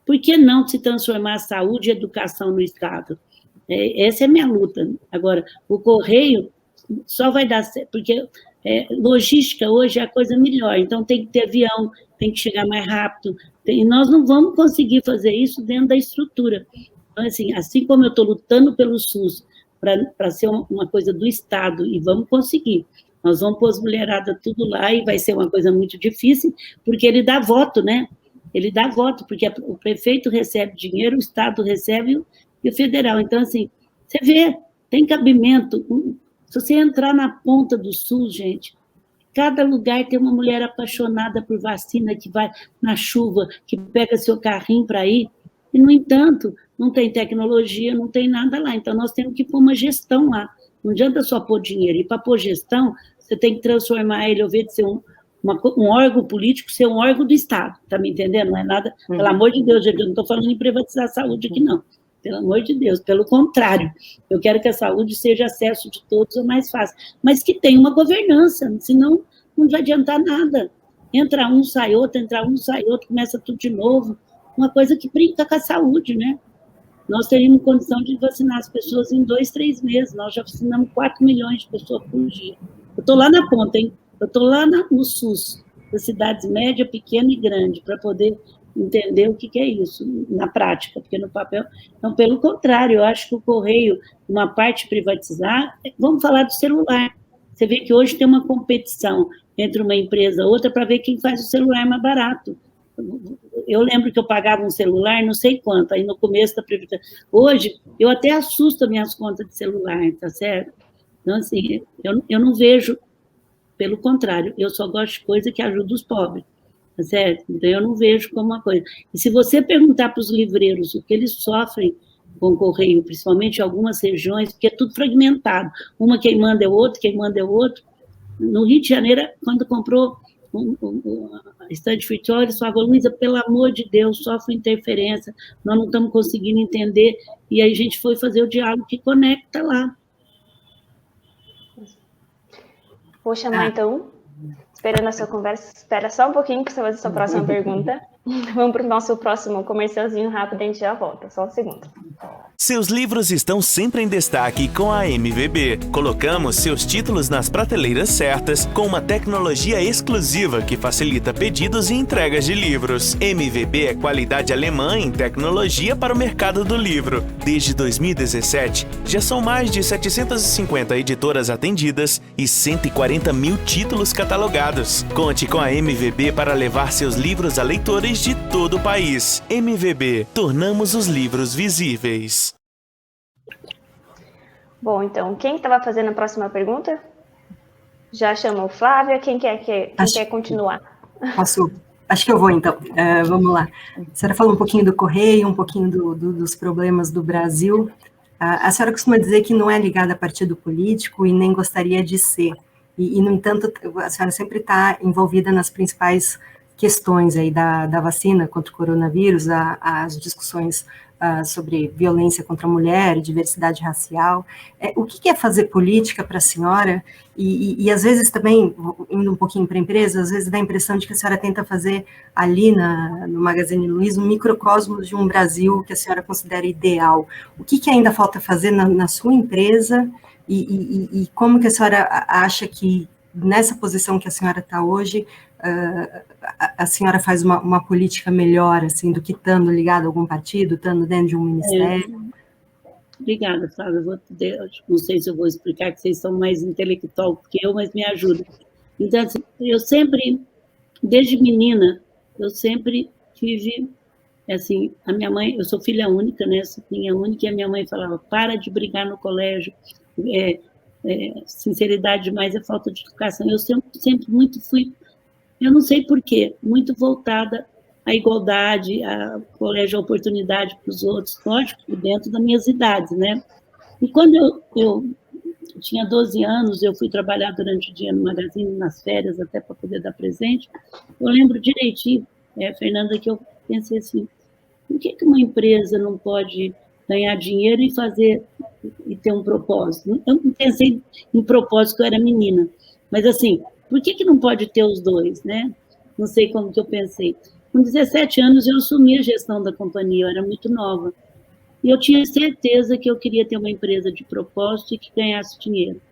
Por que não se transformar a saúde e a educação no Estado? Essa é a minha luta. Agora, o Correio só vai dar certo, porque logística hoje é a coisa melhor, então tem que ter avião, tem que chegar mais rápido, e nós não vamos conseguir fazer isso dentro da estrutura. Então, assim como eu estou lutando pelo SUS para ser uma coisa do Estado, e vamos conseguir, nós vamos pôr as mulheradas tudo lá, e vai ser uma coisa muito difícil, porque ele dá voto, né? Ele dá voto, porque o prefeito recebe dinheiro, o Estado recebe e o federal. Então, assim, você vê, tem cabimento. Se você entrar na ponta do SUS, gente, cada lugar tem uma mulher apaixonada por vacina, que vai na chuva, que pega seu carrinho para ir, e, no entanto, não tem tecnologia, não tem nada lá. Então, nós temos que pôr uma gestão lá. Não adianta só pôr dinheiro. E para pôr gestão, você tem que transformar ele, ao invés de ser um órgão político, ser um órgão do Estado, tá me entendendo? Não é nada, pelo amor de Deus, eu não estou falando em privatizar a saúde aqui, não. Pelo amor de Deus, pelo contrário, eu quero que a saúde seja acesso de todos, o mais fácil, mas que tenha uma governança, senão não vai adiantar nada. Entra um, sai outro, começa tudo de novo, uma coisa que brinca com a saúde, né? Nós teríamos condição de vacinar as pessoas em 2, 3 meses, nós já vacinamos 4 milhões de pessoas por dia. Eu estou lá na ponta, hein? Eu estou lá no SUS, das cidades média, pequena e grande, para poder entender o que é isso na prática, porque no papel... Então, pelo contrário, eu acho que o Correio, uma parte privatizar, vamos falar do celular. Você vê que hoje tem uma competição entre uma empresa e outra para ver quem faz o celular mais barato. Eu lembro que eu pagava um celular, não sei quanto, aí no começo da privatização. Hoje, eu até assusto as minhas contas de celular, tá certo? Então, assim, eu não vejo, pelo contrário, eu só gosto de coisa que ajuda os pobres, tá certo? Então, eu não vejo como uma coisa. E se você perguntar para os livreiros o que eles sofrem com o Correio, principalmente em algumas regiões, porque é tudo fragmentado, uma quem manda é o outro, quem manda é o outro. No Rio de Janeiro, quando comprou a Stand Virtual, eles falavam, Luísa, pelo amor de Deus, sofre interferência, nós não estamos conseguindo entender, e aí a gente foi fazer o diálogo que conecta lá. Vou chamar, então, esperando a sua conversa, espera só um pouquinho para você fazer a sua próxima pergunta. Vamos para o nosso próximo comercialzinho rápido, a gente já volta, só um segundo. Seus livros estão sempre em destaque com a MVB. Colocamos seus títulos nas prateleiras certas com uma tecnologia exclusiva que facilita pedidos e entregas de livros. MVB é qualidade alemã em tecnologia para o mercado do livro. Desde 2017, já são mais de 750 editoras atendidas e 140 mil títulos catalogados. Conte com a MVB para levar seus livros a leitores de todo o país. MVB, tornamos os livros visíveis. Bom, então, quem estava fazendo a próxima pergunta? Já chamou Flávia? Quem quer continuar? Acho que eu vou, então. Vamos lá. A senhora falou um pouquinho do Correio, um pouquinho dos problemas do Brasil. A senhora costuma dizer que não é ligada a partido político e nem gostaria de ser. E no entanto, a senhora sempre está envolvida nas principais questões aí da vacina contra o coronavírus, as discussões sobre violência contra a mulher, diversidade racial. O que é fazer política para a senhora? E às vezes também, indo um pouquinho para a empresa, às vezes dá a impressão de que a senhora tenta fazer ali no Magazine Luiza um microcosmos de um Brasil que a senhora considera ideal. O que ainda falta fazer na sua empresa e como que a senhora acha que, nessa posição que a senhora está hoje, a senhora faz uma política melhor, assim, do que estando ligada a algum partido, estando dentro de um ministério? Obrigada, Flávia. Não sei se eu vou explicar, que vocês são mais intelectual que eu, mas me ajuda. Então, assim, eu sempre, desde menina, eu sempre tive, assim, a minha mãe, eu sou filha única, né, sou filha única, e a minha mãe falava, para de brigar no colégio, sinceridade demais é falta de educação. Eu sempre muito fui, eu não sei porquê, muito voltada à igualdade, a colégio, a oportunidade para os outros, lógico, dentro das minhas idades, né? E quando eu tinha 12 anos, eu fui trabalhar durante o dia no Magazine, nas férias, até para poder dar presente, eu lembro direitinho, Fernanda, que eu pensei assim, por que uma empresa não pode ganhar dinheiro e ter um propósito? Eu não pensei em propósito, que eu era menina, mas assim, por que não pode ter os dois, né? Não sei como que eu pensei. Com 17 anos, eu assumi a gestão da companhia, eu era muito nova. E eu tinha certeza que eu queria ter uma empresa de propósito e que ganhasse dinheiro,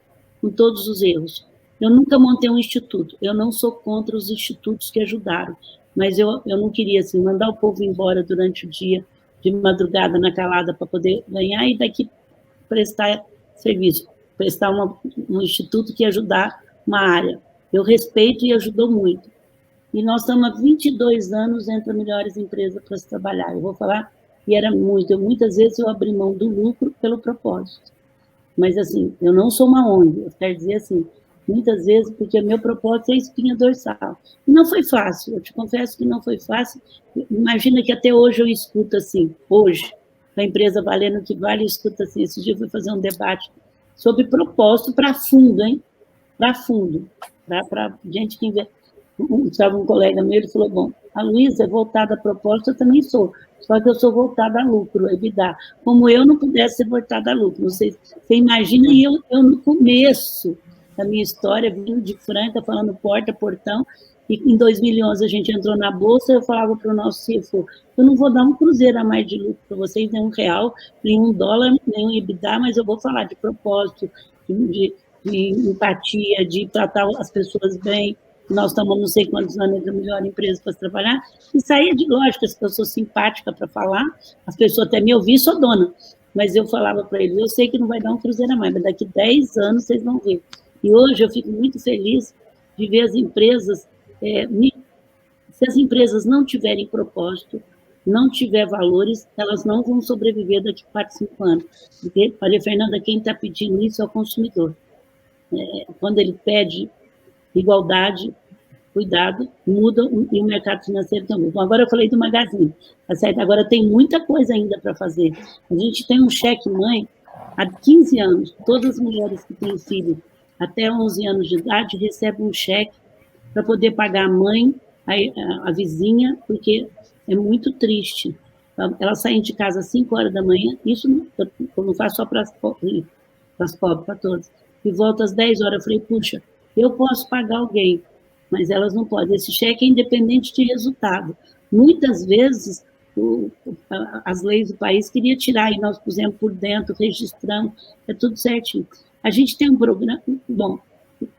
com todos os erros. Eu nunca montei um instituto, eu não sou contra os institutos que ajudaram, mas eu não queria, assim, mandar o povo embora durante o dia, de madrugada na calada, para poder ganhar e daqui prestar serviço, prestar um instituto que ia ajudar uma área. Eu respeito e ajudou muito. E nós estamos há 22 anos entre as melhores empresas para se trabalhar. Eu vou falar, e era muito. Muitas vezes eu abri mão do lucro pelo propósito. Mas, assim, eu não sou uma ONG. Eu quero dizer assim, muitas vezes, porque meu propósito é a espinha dorsal. E não foi fácil, eu te confesso que não foi fácil. Imagina que até hoje eu escuto assim, hoje, a empresa valendo o que vale, eu escuto assim. Esse dia eu fui fazer um debate sobre propósito para fundo, hein? Para fundo. Para gente que estava um colega meu, ele falou, bom, a Luísa é voltada a propósito, eu também sou, só que eu sou voltada a lucro, EBITDA, como eu não pudesse ser voltada a lucro, não sei, você imagina, e eu no começo da minha história, vindo de Franca, falando porta, portão, e em 2011 a gente entrou na Bolsa, eu falava para o nosso CFO, eu não vou dar um cruzeiro a mais de lucro para vocês, nem R$1, nem $1, nem um EBITDA, mas eu vou falar de propósito, de empatia, de tratar as pessoas bem. nós estamos não sei quantos anos da melhor empresa para trabalhar, e saía de lógica, eu sou simpática para falar, as pessoas até me ouviam, sou dona, mas eu falava para eles, eu sei que não vai dar um cruzeiro a mais, mas daqui 10 anos vocês vão ver. E hoje eu fico muito feliz de ver as empresas, se as empresas não tiverem propósito, não tiver valores, elas não vão sobreviver daqui a 4, 5 anos. Porque, Maria Fernanda, quem está pedindo isso é o consumidor. Quando ele pede igualdade, cuidado, muda, e o mercado financeiro também. Então, agora eu falei do Magazine, tá certo? Agora tem muita coisa ainda para fazer. A gente tem um cheque-mãe há 15 anos. Todas as mulheres que têm filho até 11 anos de idade recebem um cheque para poder pagar a mãe, a vizinha, porque é muito triste. Elas saem de casa às 5 horas da manhã, isso eu não faço só para as pobres, para todas, e volto às 10 horas. Eu falei, puxa, eu posso pagar alguém, mas elas não podem. Esse cheque é independente de resultado. Muitas vezes, as leis do país queriam tirar, e nós pusemos por dentro, registramos, é tudo certinho. A gente tem um programa, bom,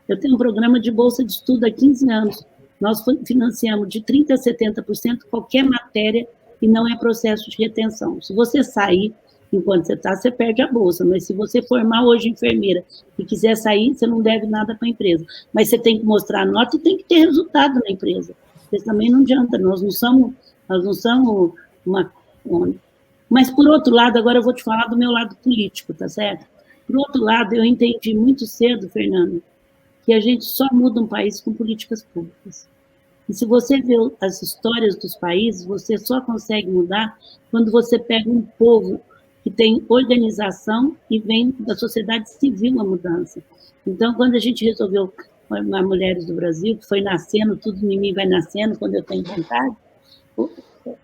eu tenho um programa de bolsa de estudo há 15 anos, nós financiamos de 30% a 70% qualquer matéria e não é processo de retenção. Se você sair enquanto você está, você perde a bolsa, mas se você formar hoje enfermeira e quiser sair, você não deve nada para a empresa. Mas você tem que mostrar a nota e tem que ter resultado na empresa. Porque também não adianta, nós não somos uma... Mas, por outro lado, agora eu vou te falar do meu lado político, tá certo? Por outro lado, eu entendi muito cedo, Fernando, que a gente só muda um país com políticas públicas. E se você vê as histórias dos países, você só consegue mudar quando você pega um povo que tem organização e vem da sociedade civil a mudança. Então, quando a gente resolveu formar Mulheres do Brasil, que foi nascendo, tudo em mim vai nascendo quando eu tenho vontade,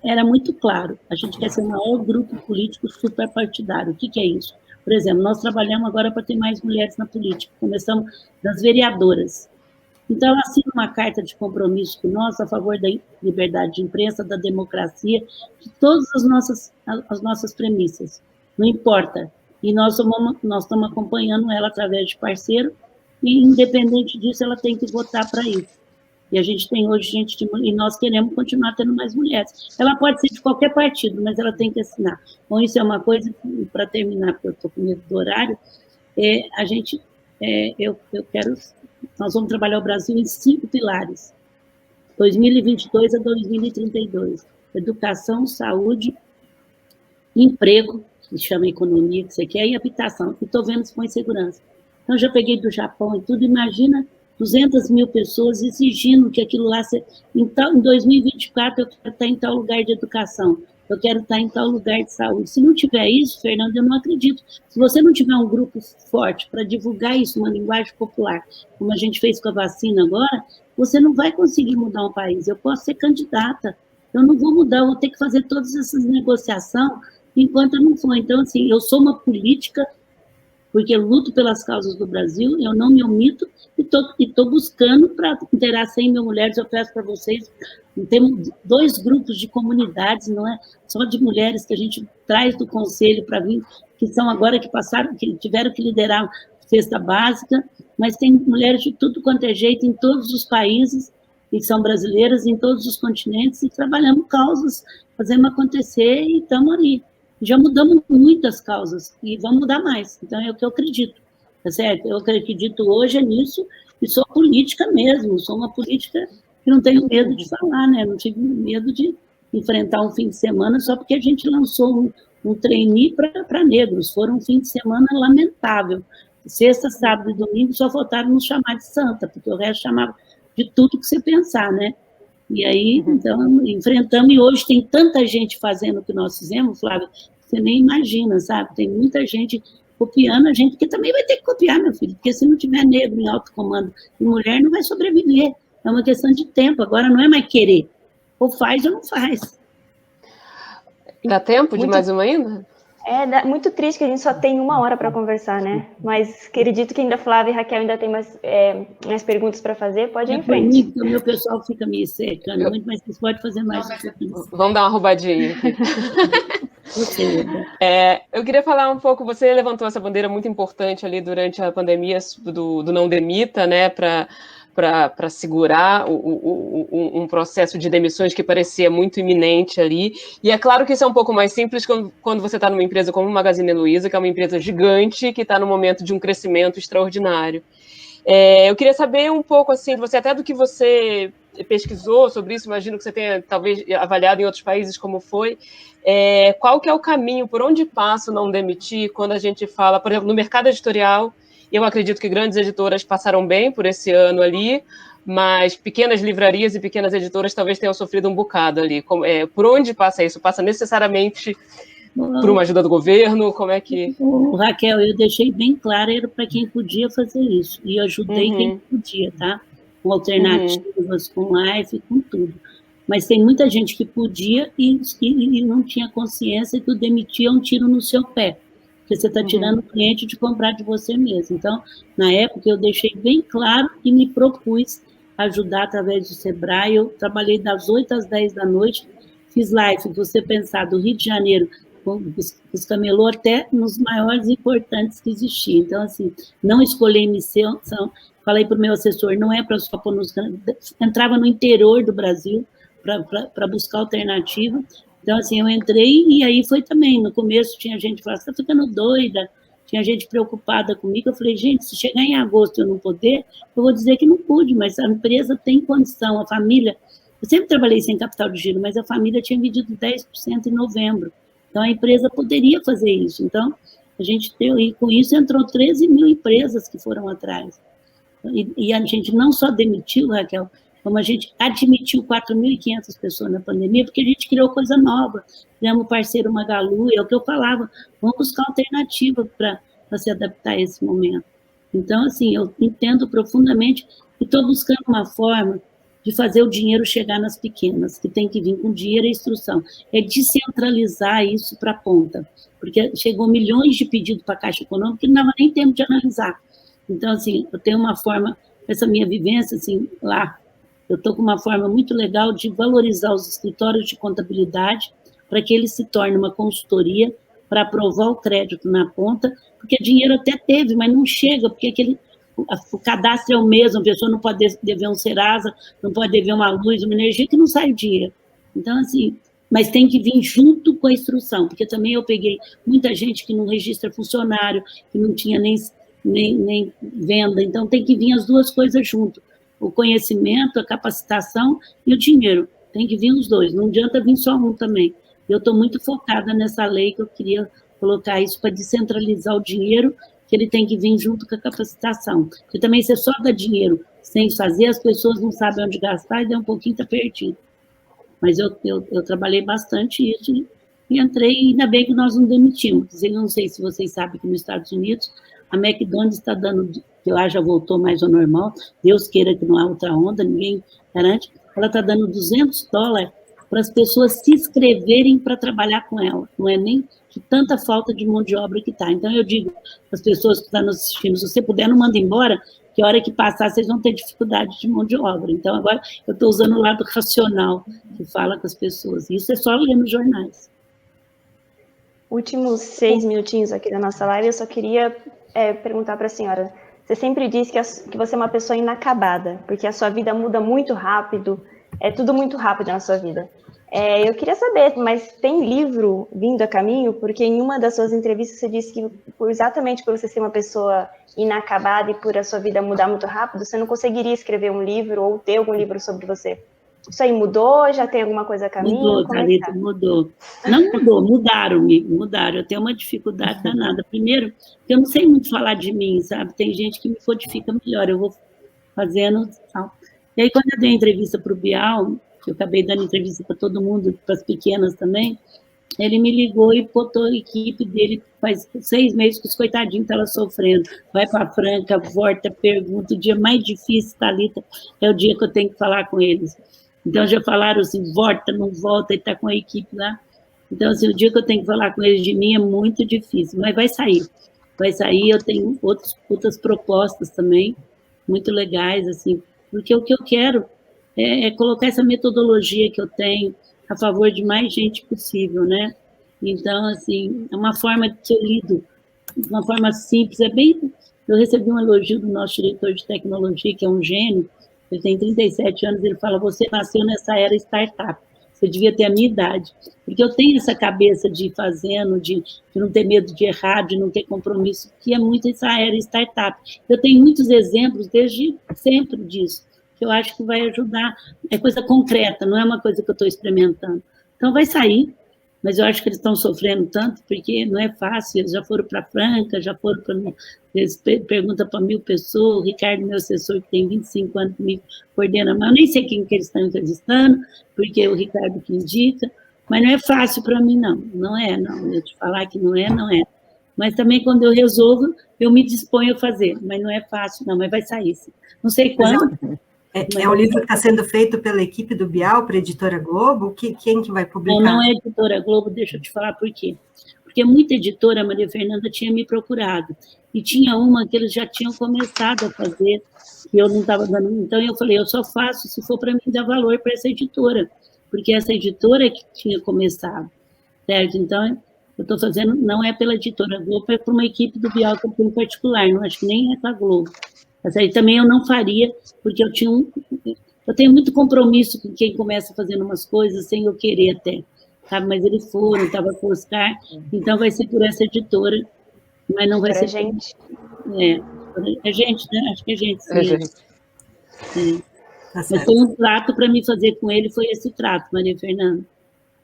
era muito claro, a gente quer ser o maior grupo político superpartidário. O que é isso? Por exemplo, nós trabalhamos agora para ter mais mulheres na política, começamos das vereadoras. Então, ela assina uma carta de compromisso com nós a favor da liberdade de imprensa, da democracia, de todas as nossas premissas, não importa. E nós estamos acompanhando ela através de parceiro, e independente disso, ela tem que votar para isso. E a gente tem hoje gente e nós queremos continuar tendo mais mulheres. Ela pode ser de qualquer partido, mas ela tem que assinar. Então, isso é uma coisa, para terminar, porque eu estou com medo do horário, nós vamos trabalhar o Brasil em 5 pilares, 2022 a 2032. Educação, saúde, emprego, que chama economia, que você quer, e habitação. E estou vendo se põe segurança. Então, já peguei do Japão e tudo, imagina 200 mil pessoas exigindo que aquilo lá... Em 2024, eu quero estar em tal lugar de educação, eu quero estar em tal lugar de saúde. Se não tiver isso, Fernando, eu não acredito. Se você não tiver um grupo forte para divulgar isso, uma linguagem popular, como a gente fez com a vacina agora, você não vai conseguir mudar um país. Eu posso ser candidata, eu não vou mudar, eu vou ter que fazer todas essas negociações enquanto eu não for. Então, assim, eu sou uma política, porque eu luto pelas causas do Brasil, eu não me omito, e estou buscando para inteirar 100 mil mulheres. Eu peço para vocês, temos 2 grupos de comunidades, não é só de mulheres, que a gente traz do conselho para vir, que são agora que passaram, que tiveram que liderar a cesta básica, mas tem mulheres de tudo quanto é jeito, em todos os países, e são brasileiras em todos os continentes, e trabalhamos causas, fazemos acontecer, e estamos ali. Já mudamos muitas causas, e vamos mudar mais. Então, é o que eu acredito, tá certo? Eu acredito hoje nisso, e sou política mesmo, sou uma política que não tenho medo de falar, né? Não tive medo de enfrentar um fim de semana só porque a gente lançou um trainee para negros. Foram um fim de semana lamentável. Sexta, sábado e domingo só faltaram nos chamar de santa, porque o resto chamava de tudo que você pensar, né? E aí, então, enfrentamos, e hoje tem tanta gente fazendo o que nós fizemos, Flávia, você nem imagina, sabe? Tem muita gente copiando a gente, que também vai ter que copiar, meu filho, porque se não tiver negro em alto comando e mulher, não vai sobreviver. É uma questão de tempo, agora não é mais querer. Ou faz ou não faz. Dá tempo de mais uma ainda? Muito triste que a gente só tem 1 hora para conversar, né? Mas acredito que ainda Flávia e Raquel ainda tem mais perguntas para fazer. Pode ir em frente. O meu pessoal fica me secando muito, mas vocês podem fazer mais. Vamos dar uma roubadinha aqui. Eu queria falar um pouco, você levantou essa bandeira muito importante ali durante a pandemia do Não Demita, né, para para segurar um processo de demissões que parecia muito iminente ali. E é claro que isso é um pouco mais simples quando você está numa empresa como o Magazine Luiza, que é uma empresa gigante, que está no momento de um crescimento extraordinário. Eu queria saber um pouco, assim, você, até do que você pesquisou sobre isso, imagino que você tenha, talvez, avaliado em outros países como foi, qual que é o caminho, por onde passa o não demitir, quando a gente fala, por exemplo, no mercado editorial. Eu acredito que grandes editoras passaram bem por esse ano ali, mas pequenas livrarias e pequenas editoras talvez tenham sofrido um bocado ali. Por onde passa isso? Passa necessariamente por uma ajuda do governo? Como é que... Raquel, eu deixei bem claro, era para quem podia fazer isso, e eu ajudei quem podia, tá? Com alternativas, com live, com tudo. Mas tem muita gente que podia e não tinha consciência que o demitir é um tiro no seu pé, porque você está tirando o cliente de comprar de você mesmo. Então, na época, eu deixei bem claro e me propus ajudar através do Sebrae. Eu trabalhei das 8 às 10 da noite, fiz live, você pensar, do Rio de Janeiro, os camelô até nos maiores importantes que existiam. Então, assim, não escolhi emissão, falei para o meu assessor, não é para só pôr nos... Entrava no interior do Brasil para buscar alternativa. Então, assim, eu entrei e aí foi também. No começo tinha gente que falava, você está ficando doida, tinha gente preocupada comigo. Eu falei, gente, se chegar em agosto e eu não poder, eu vou dizer que não pude, mas a empresa tem condição, a família... Eu sempre trabalhei sem capital de giro, mas a família tinha vendido 10% em novembro. Então, a empresa poderia fazer isso. Então, a gente deu, e com isso entrou 13 mil empresas que foram atrás. E a gente não só demitiu, Raquel, como a gente admitiu 4.500 pessoas na pandemia, porque a gente criou coisa nova, criamos o parceiro Magalu, é o que eu falava, vamos buscar alternativa para se adaptar a esse momento. Então, assim, eu entendo profundamente e estou buscando uma forma de fazer o dinheiro chegar nas pequenas, que tem que vir com dinheiro e instrução. É descentralizar isso para a ponta, porque chegou milhões de pedidos para a Caixa Econômica que não dava nem tempo de analisar. Então, assim, eu tenho uma forma, essa minha vivência, assim, lá, eu estou com uma forma muito legal de valorizar os escritórios de contabilidade para que eles se tornem uma consultoria para aprovar o crédito na ponta, porque dinheiro até teve, mas não chega, porque o cadastro é o mesmo, a pessoa não pode dever um Serasa, não pode dever uma luz, uma energia, que não sai o dinheiro. Então, assim, mas tem que vir junto com a instrução, porque também eu peguei muita gente que não registra funcionário, que não tinha nem venda, então tem que vir as duas coisas junto, o conhecimento, a capacitação e o dinheiro, tem que vir os dois, não adianta vir só um também. Eu estou muito focada nessa lei, que eu queria colocar isso para descentralizar o dinheiro, que ele tem que vir junto com a capacitação, porque também você só dá dinheiro sem fazer, as pessoas não sabem onde gastar e dá um pouquinho, está perdido. Mas eu trabalhei bastante isso e entrei, e ainda bem que nós não demitimos. Eu não sei se vocês sabem que nos Estados Unidos a McDonald's está dando, que lá já voltou mais ao normal, Deus queira que não há outra onda, ninguém garante, ela está dando $200 para as pessoas se inscreverem para trabalhar com ela, não é nem de tanta falta de mão de obra que está. Então, eu digo para as pessoas que estão nos assistindo, se você puder, não manda embora, que a hora que passar, vocês vão ter dificuldade de mão de obra. Então, agora, eu estou usando o lado racional, que fala com as pessoas. Isso é só ler nos jornais. Últimos 6 minutinhos aqui da nossa live, eu só queria perguntar para a senhora, você sempre diz que você é uma pessoa inacabada, porque a sua vida muda muito rápido, é tudo muito rápido na sua vida. Eu queria saber, mas tem livro vindo a caminho? Porque em uma das suas entrevistas você disse que exatamente por você ser uma pessoa inacabada e por a sua vida mudar muito rápido, você não conseguiria escrever um livro ou ter algum livro sobre você. Isso aí mudou? Já tem alguma coisa a caminho? Mudou, Thalita, mudou. Não mudou, mudaram. Eu tenho uma dificuldade danada. Primeiro, eu não sei muito falar de mim, sabe? Tem gente que me codifica melhor, eu vou fazendo tal. E aí, quando eu dei a entrevista para o Bial, eu acabei dando entrevista para todo mundo, para as pequenas também, ele me ligou e botou a equipe dele, faz 6 meses que os coitadinhos estavam sofrendo. Vai para a Franca, volta, pergunta, o dia mais difícil, Thalita, é o dia que eu tenho que falar com eles. Então, já falaram assim, volta, não volta, e está com a equipe lá. Então, assim, o dia que eu tenho que falar com eles de mim é muito difícil, mas vai sair. Vai sair, eu tenho outras propostas também, muito legais, assim, porque o que eu quero é colocar essa metodologia que eu tenho a favor de mais gente possível, né? Então, assim, é uma forma que eu lido, de uma forma simples, eu recebi um elogio do nosso diretor de tecnologia, que é um gênio, ele tem 37 anos, ele fala, você nasceu nessa era startup, você devia ter a minha idade, porque eu tenho essa cabeça de ir fazendo, de não ter medo de errar, de não ter compromisso, que é muito essa era startup. Eu tenho muitos exemplos desde sempre disso, que eu acho que vai ajudar, é coisa concreta, não é uma coisa que eu estou experimentando. Então vai sair, mas eu acho que eles estão sofrendo tanto, porque não é fácil, eles já foram para Franca, já foram para... Eles perguntam para 1000 pessoas, o Ricardo, meu assessor, que tem 25 anos comigo, coordena, mas eu nem sei quem que eles estão entrevistando, porque é o Ricardo que indica, mas não é fácil para mim, não. Não é, não. Eu te falar que não é, não é. Mas também, quando eu resolvo, eu me disponho a fazer, mas não é fácil, não, mas vai sair, sim. Não sei quando... É um livro que está sendo feito pela equipe do Bial, para a Editora Globo? Quem que vai publicar? Não é Editora Globo, deixa eu te falar por quê. Porque muita editora, a Maria Fernanda, tinha me procurado. E tinha uma que eles já tinham começado a fazer, e eu não estava dando... Então, eu falei, eu só faço se for para mim dar valor para essa editora, porque essa editora é que tinha começado, certo? Então, eu estou fazendo, não é pela Editora Globo, é por uma equipe do Bial que eu tenho em particular, não acho que nem é com a Globo. Mas aí também eu não faria, porque eu tenho muito compromisso com quem começa fazendo umas coisas sem eu querer até, sabe? Mas eles foram, estava com o Oscar, então vai ser por essa editora, mas não vai ser... gente. É gente, né? Acho que é gente. Sim. É gente. Mas foi um trato para mim fazer com ele, foi esse trato, Maria Fernanda.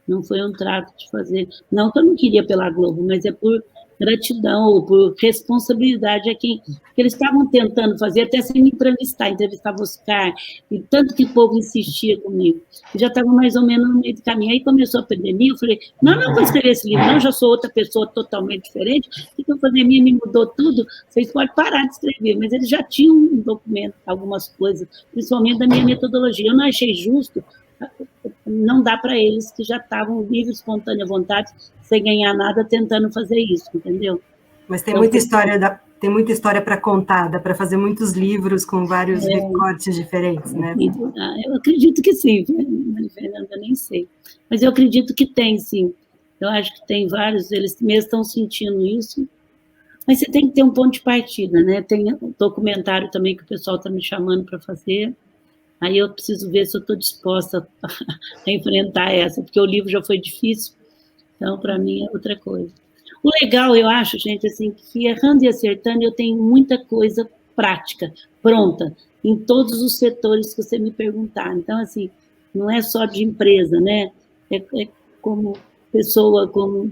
Não foi um trato de fazer... Não que eu não queria pela Globo, mas é por gratidão ou por responsabilidade a quem... Porque eles estavam tentando fazer, até sem me entrevistar o Oscar, e tanto que o povo insistia comigo. Eu já estava mais ou menos no meio do caminho. Aí começou a pandemia, eu falei, não vou escrever esse livro, não, já sou outra pessoa totalmente diferente, porque a pandemia me mudou tudo, vocês podem parar de escrever, mas eles já tinham um documento, algumas coisas, principalmente da minha metodologia. Eu não achei justo, não dá para eles que já estavam livres, espontânea vontade, sem ganhar nada, tentando fazer isso, entendeu? Mas tem muita história para contar, dá para fazer muitos livros com vários recortes diferentes, né? Eu acredito que sim, Maria Fernanda, nem sei. Mas eu acredito que tem, sim. Eu acho que tem vários, eles mesmos estão sentindo isso. Mas você tem que ter um ponto de partida, né? Tem um documentário também que o pessoal está me chamando para fazer. Aí eu preciso ver se eu estou disposta a enfrentar essa, porque o livro já foi difícil, então, para mim, é outra coisa. O legal, eu acho, gente, assim, que errando e acertando, eu tenho muita coisa prática, pronta, em todos os setores que você me perguntar. Então, assim, não é só de empresa, né? É como pessoa, como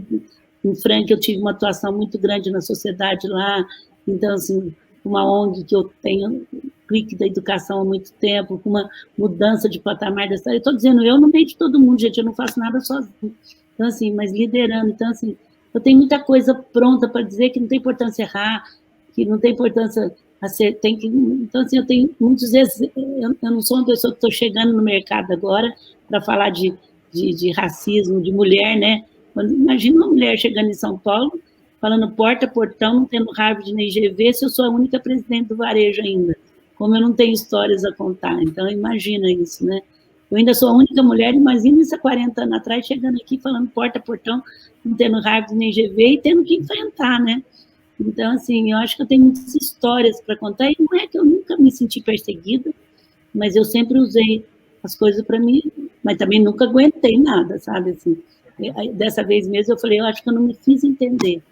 em Franca, eu tive uma atuação muito grande na sociedade lá, então, assim, uma ONG que eu tenho clique da educação há muito tempo, com uma mudança de patamar dessa... Eu estou dizendo, eu no meio de todo mundo, gente, eu não faço nada sozinho. Então, assim, mas liderando. Então, assim, eu tenho muita coisa pronta para dizer que não tem importância errar, que não tem importância acertar. Então, assim, eu tenho muitos... Eu não sou uma pessoa que estou chegando no mercado agora para falar de racismo, de mulher, né? Imagina uma mulher chegando em São Paulo, falando porta a portão, não tendo Harvard nem GV, se eu sou a única presidente do varejo ainda. Como eu não tenho histórias a contar. Então, imagina isso, né? Eu ainda sou a única mulher, imagina isso há 40 anos atrás, chegando aqui, falando porta a portão, não tendo Harvard nem GV, e tendo que enfrentar, né? Então, assim, eu acho que eu tenho muitas histórias para contar, e não é que eu nunca me senti perseguida, mas eu sempre usei as coisas para mim, mas também nunca aguentei nada, sabe? Assim, dessa vez mesmo, eu falei, eu acho que eu não me fiz entender.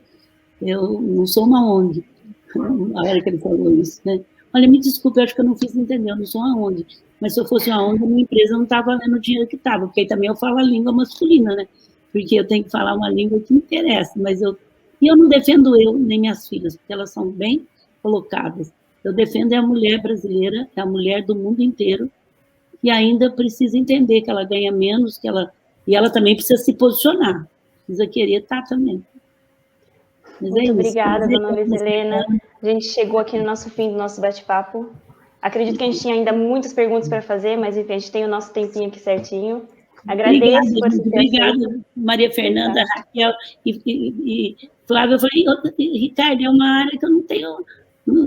Eu não sou uma ONG, a hora que ele falou isso, né? Olha, me desculpe, eu acho que eu não fiz entender, eu não sou uma ONG. Mas se eu fosse uma ONG, a minha empresa não estava valendo o dinheiro que estava, porque aí também eu falo a língua masculina, né? Porque eu tenho que falar uma língua que me interessa, mas e eu não defendo eu nem minhas filhas, porque elas são bem colocadas. Eu defendo a mulher brasileira, a mulher do mundo inteiro, que ainda precisa entender que ela ganha menos, e ela também precisa se posicionar, precisa querer estar também. Mas muito obrigada, dona Luiz Helena. A gente chegou aqui no nosso fim do nosso bate-papo. Acredito que a gente tinha ainda muitas perguntas para fazer, mas enfim, a gente tem o nosso tempinho aqui certinho. Agradeço por você ter Obrigada, Maria Fernanda, Raquel e Flávia. Eu falei, Ricardo, é uma área que eu não tenho...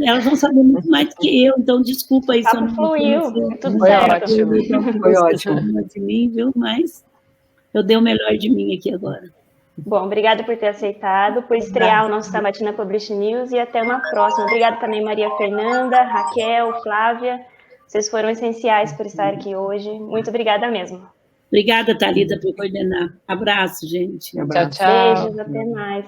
Elas vão saber muito mais do que eu, então desculpa aí. O papo fluiu, tudo foi certo. Ótimo, foi ótimo. De mim, viu? Mas eu dei o melhor de mim aqui agora. Bom, obrigada por ter aceitado, por estrear o nosso Sabatina Publish News e até uma próxima. Obrigada também, Maria Fernanda, Raquel, Flávia. Vocês foram essenciais por estar aqui hoje. Muito obrigada mesmo. Obrigada, Thalita, por coordenar. Abraço, gente. Abraço. Tchau, tchau. Beijos, até mais.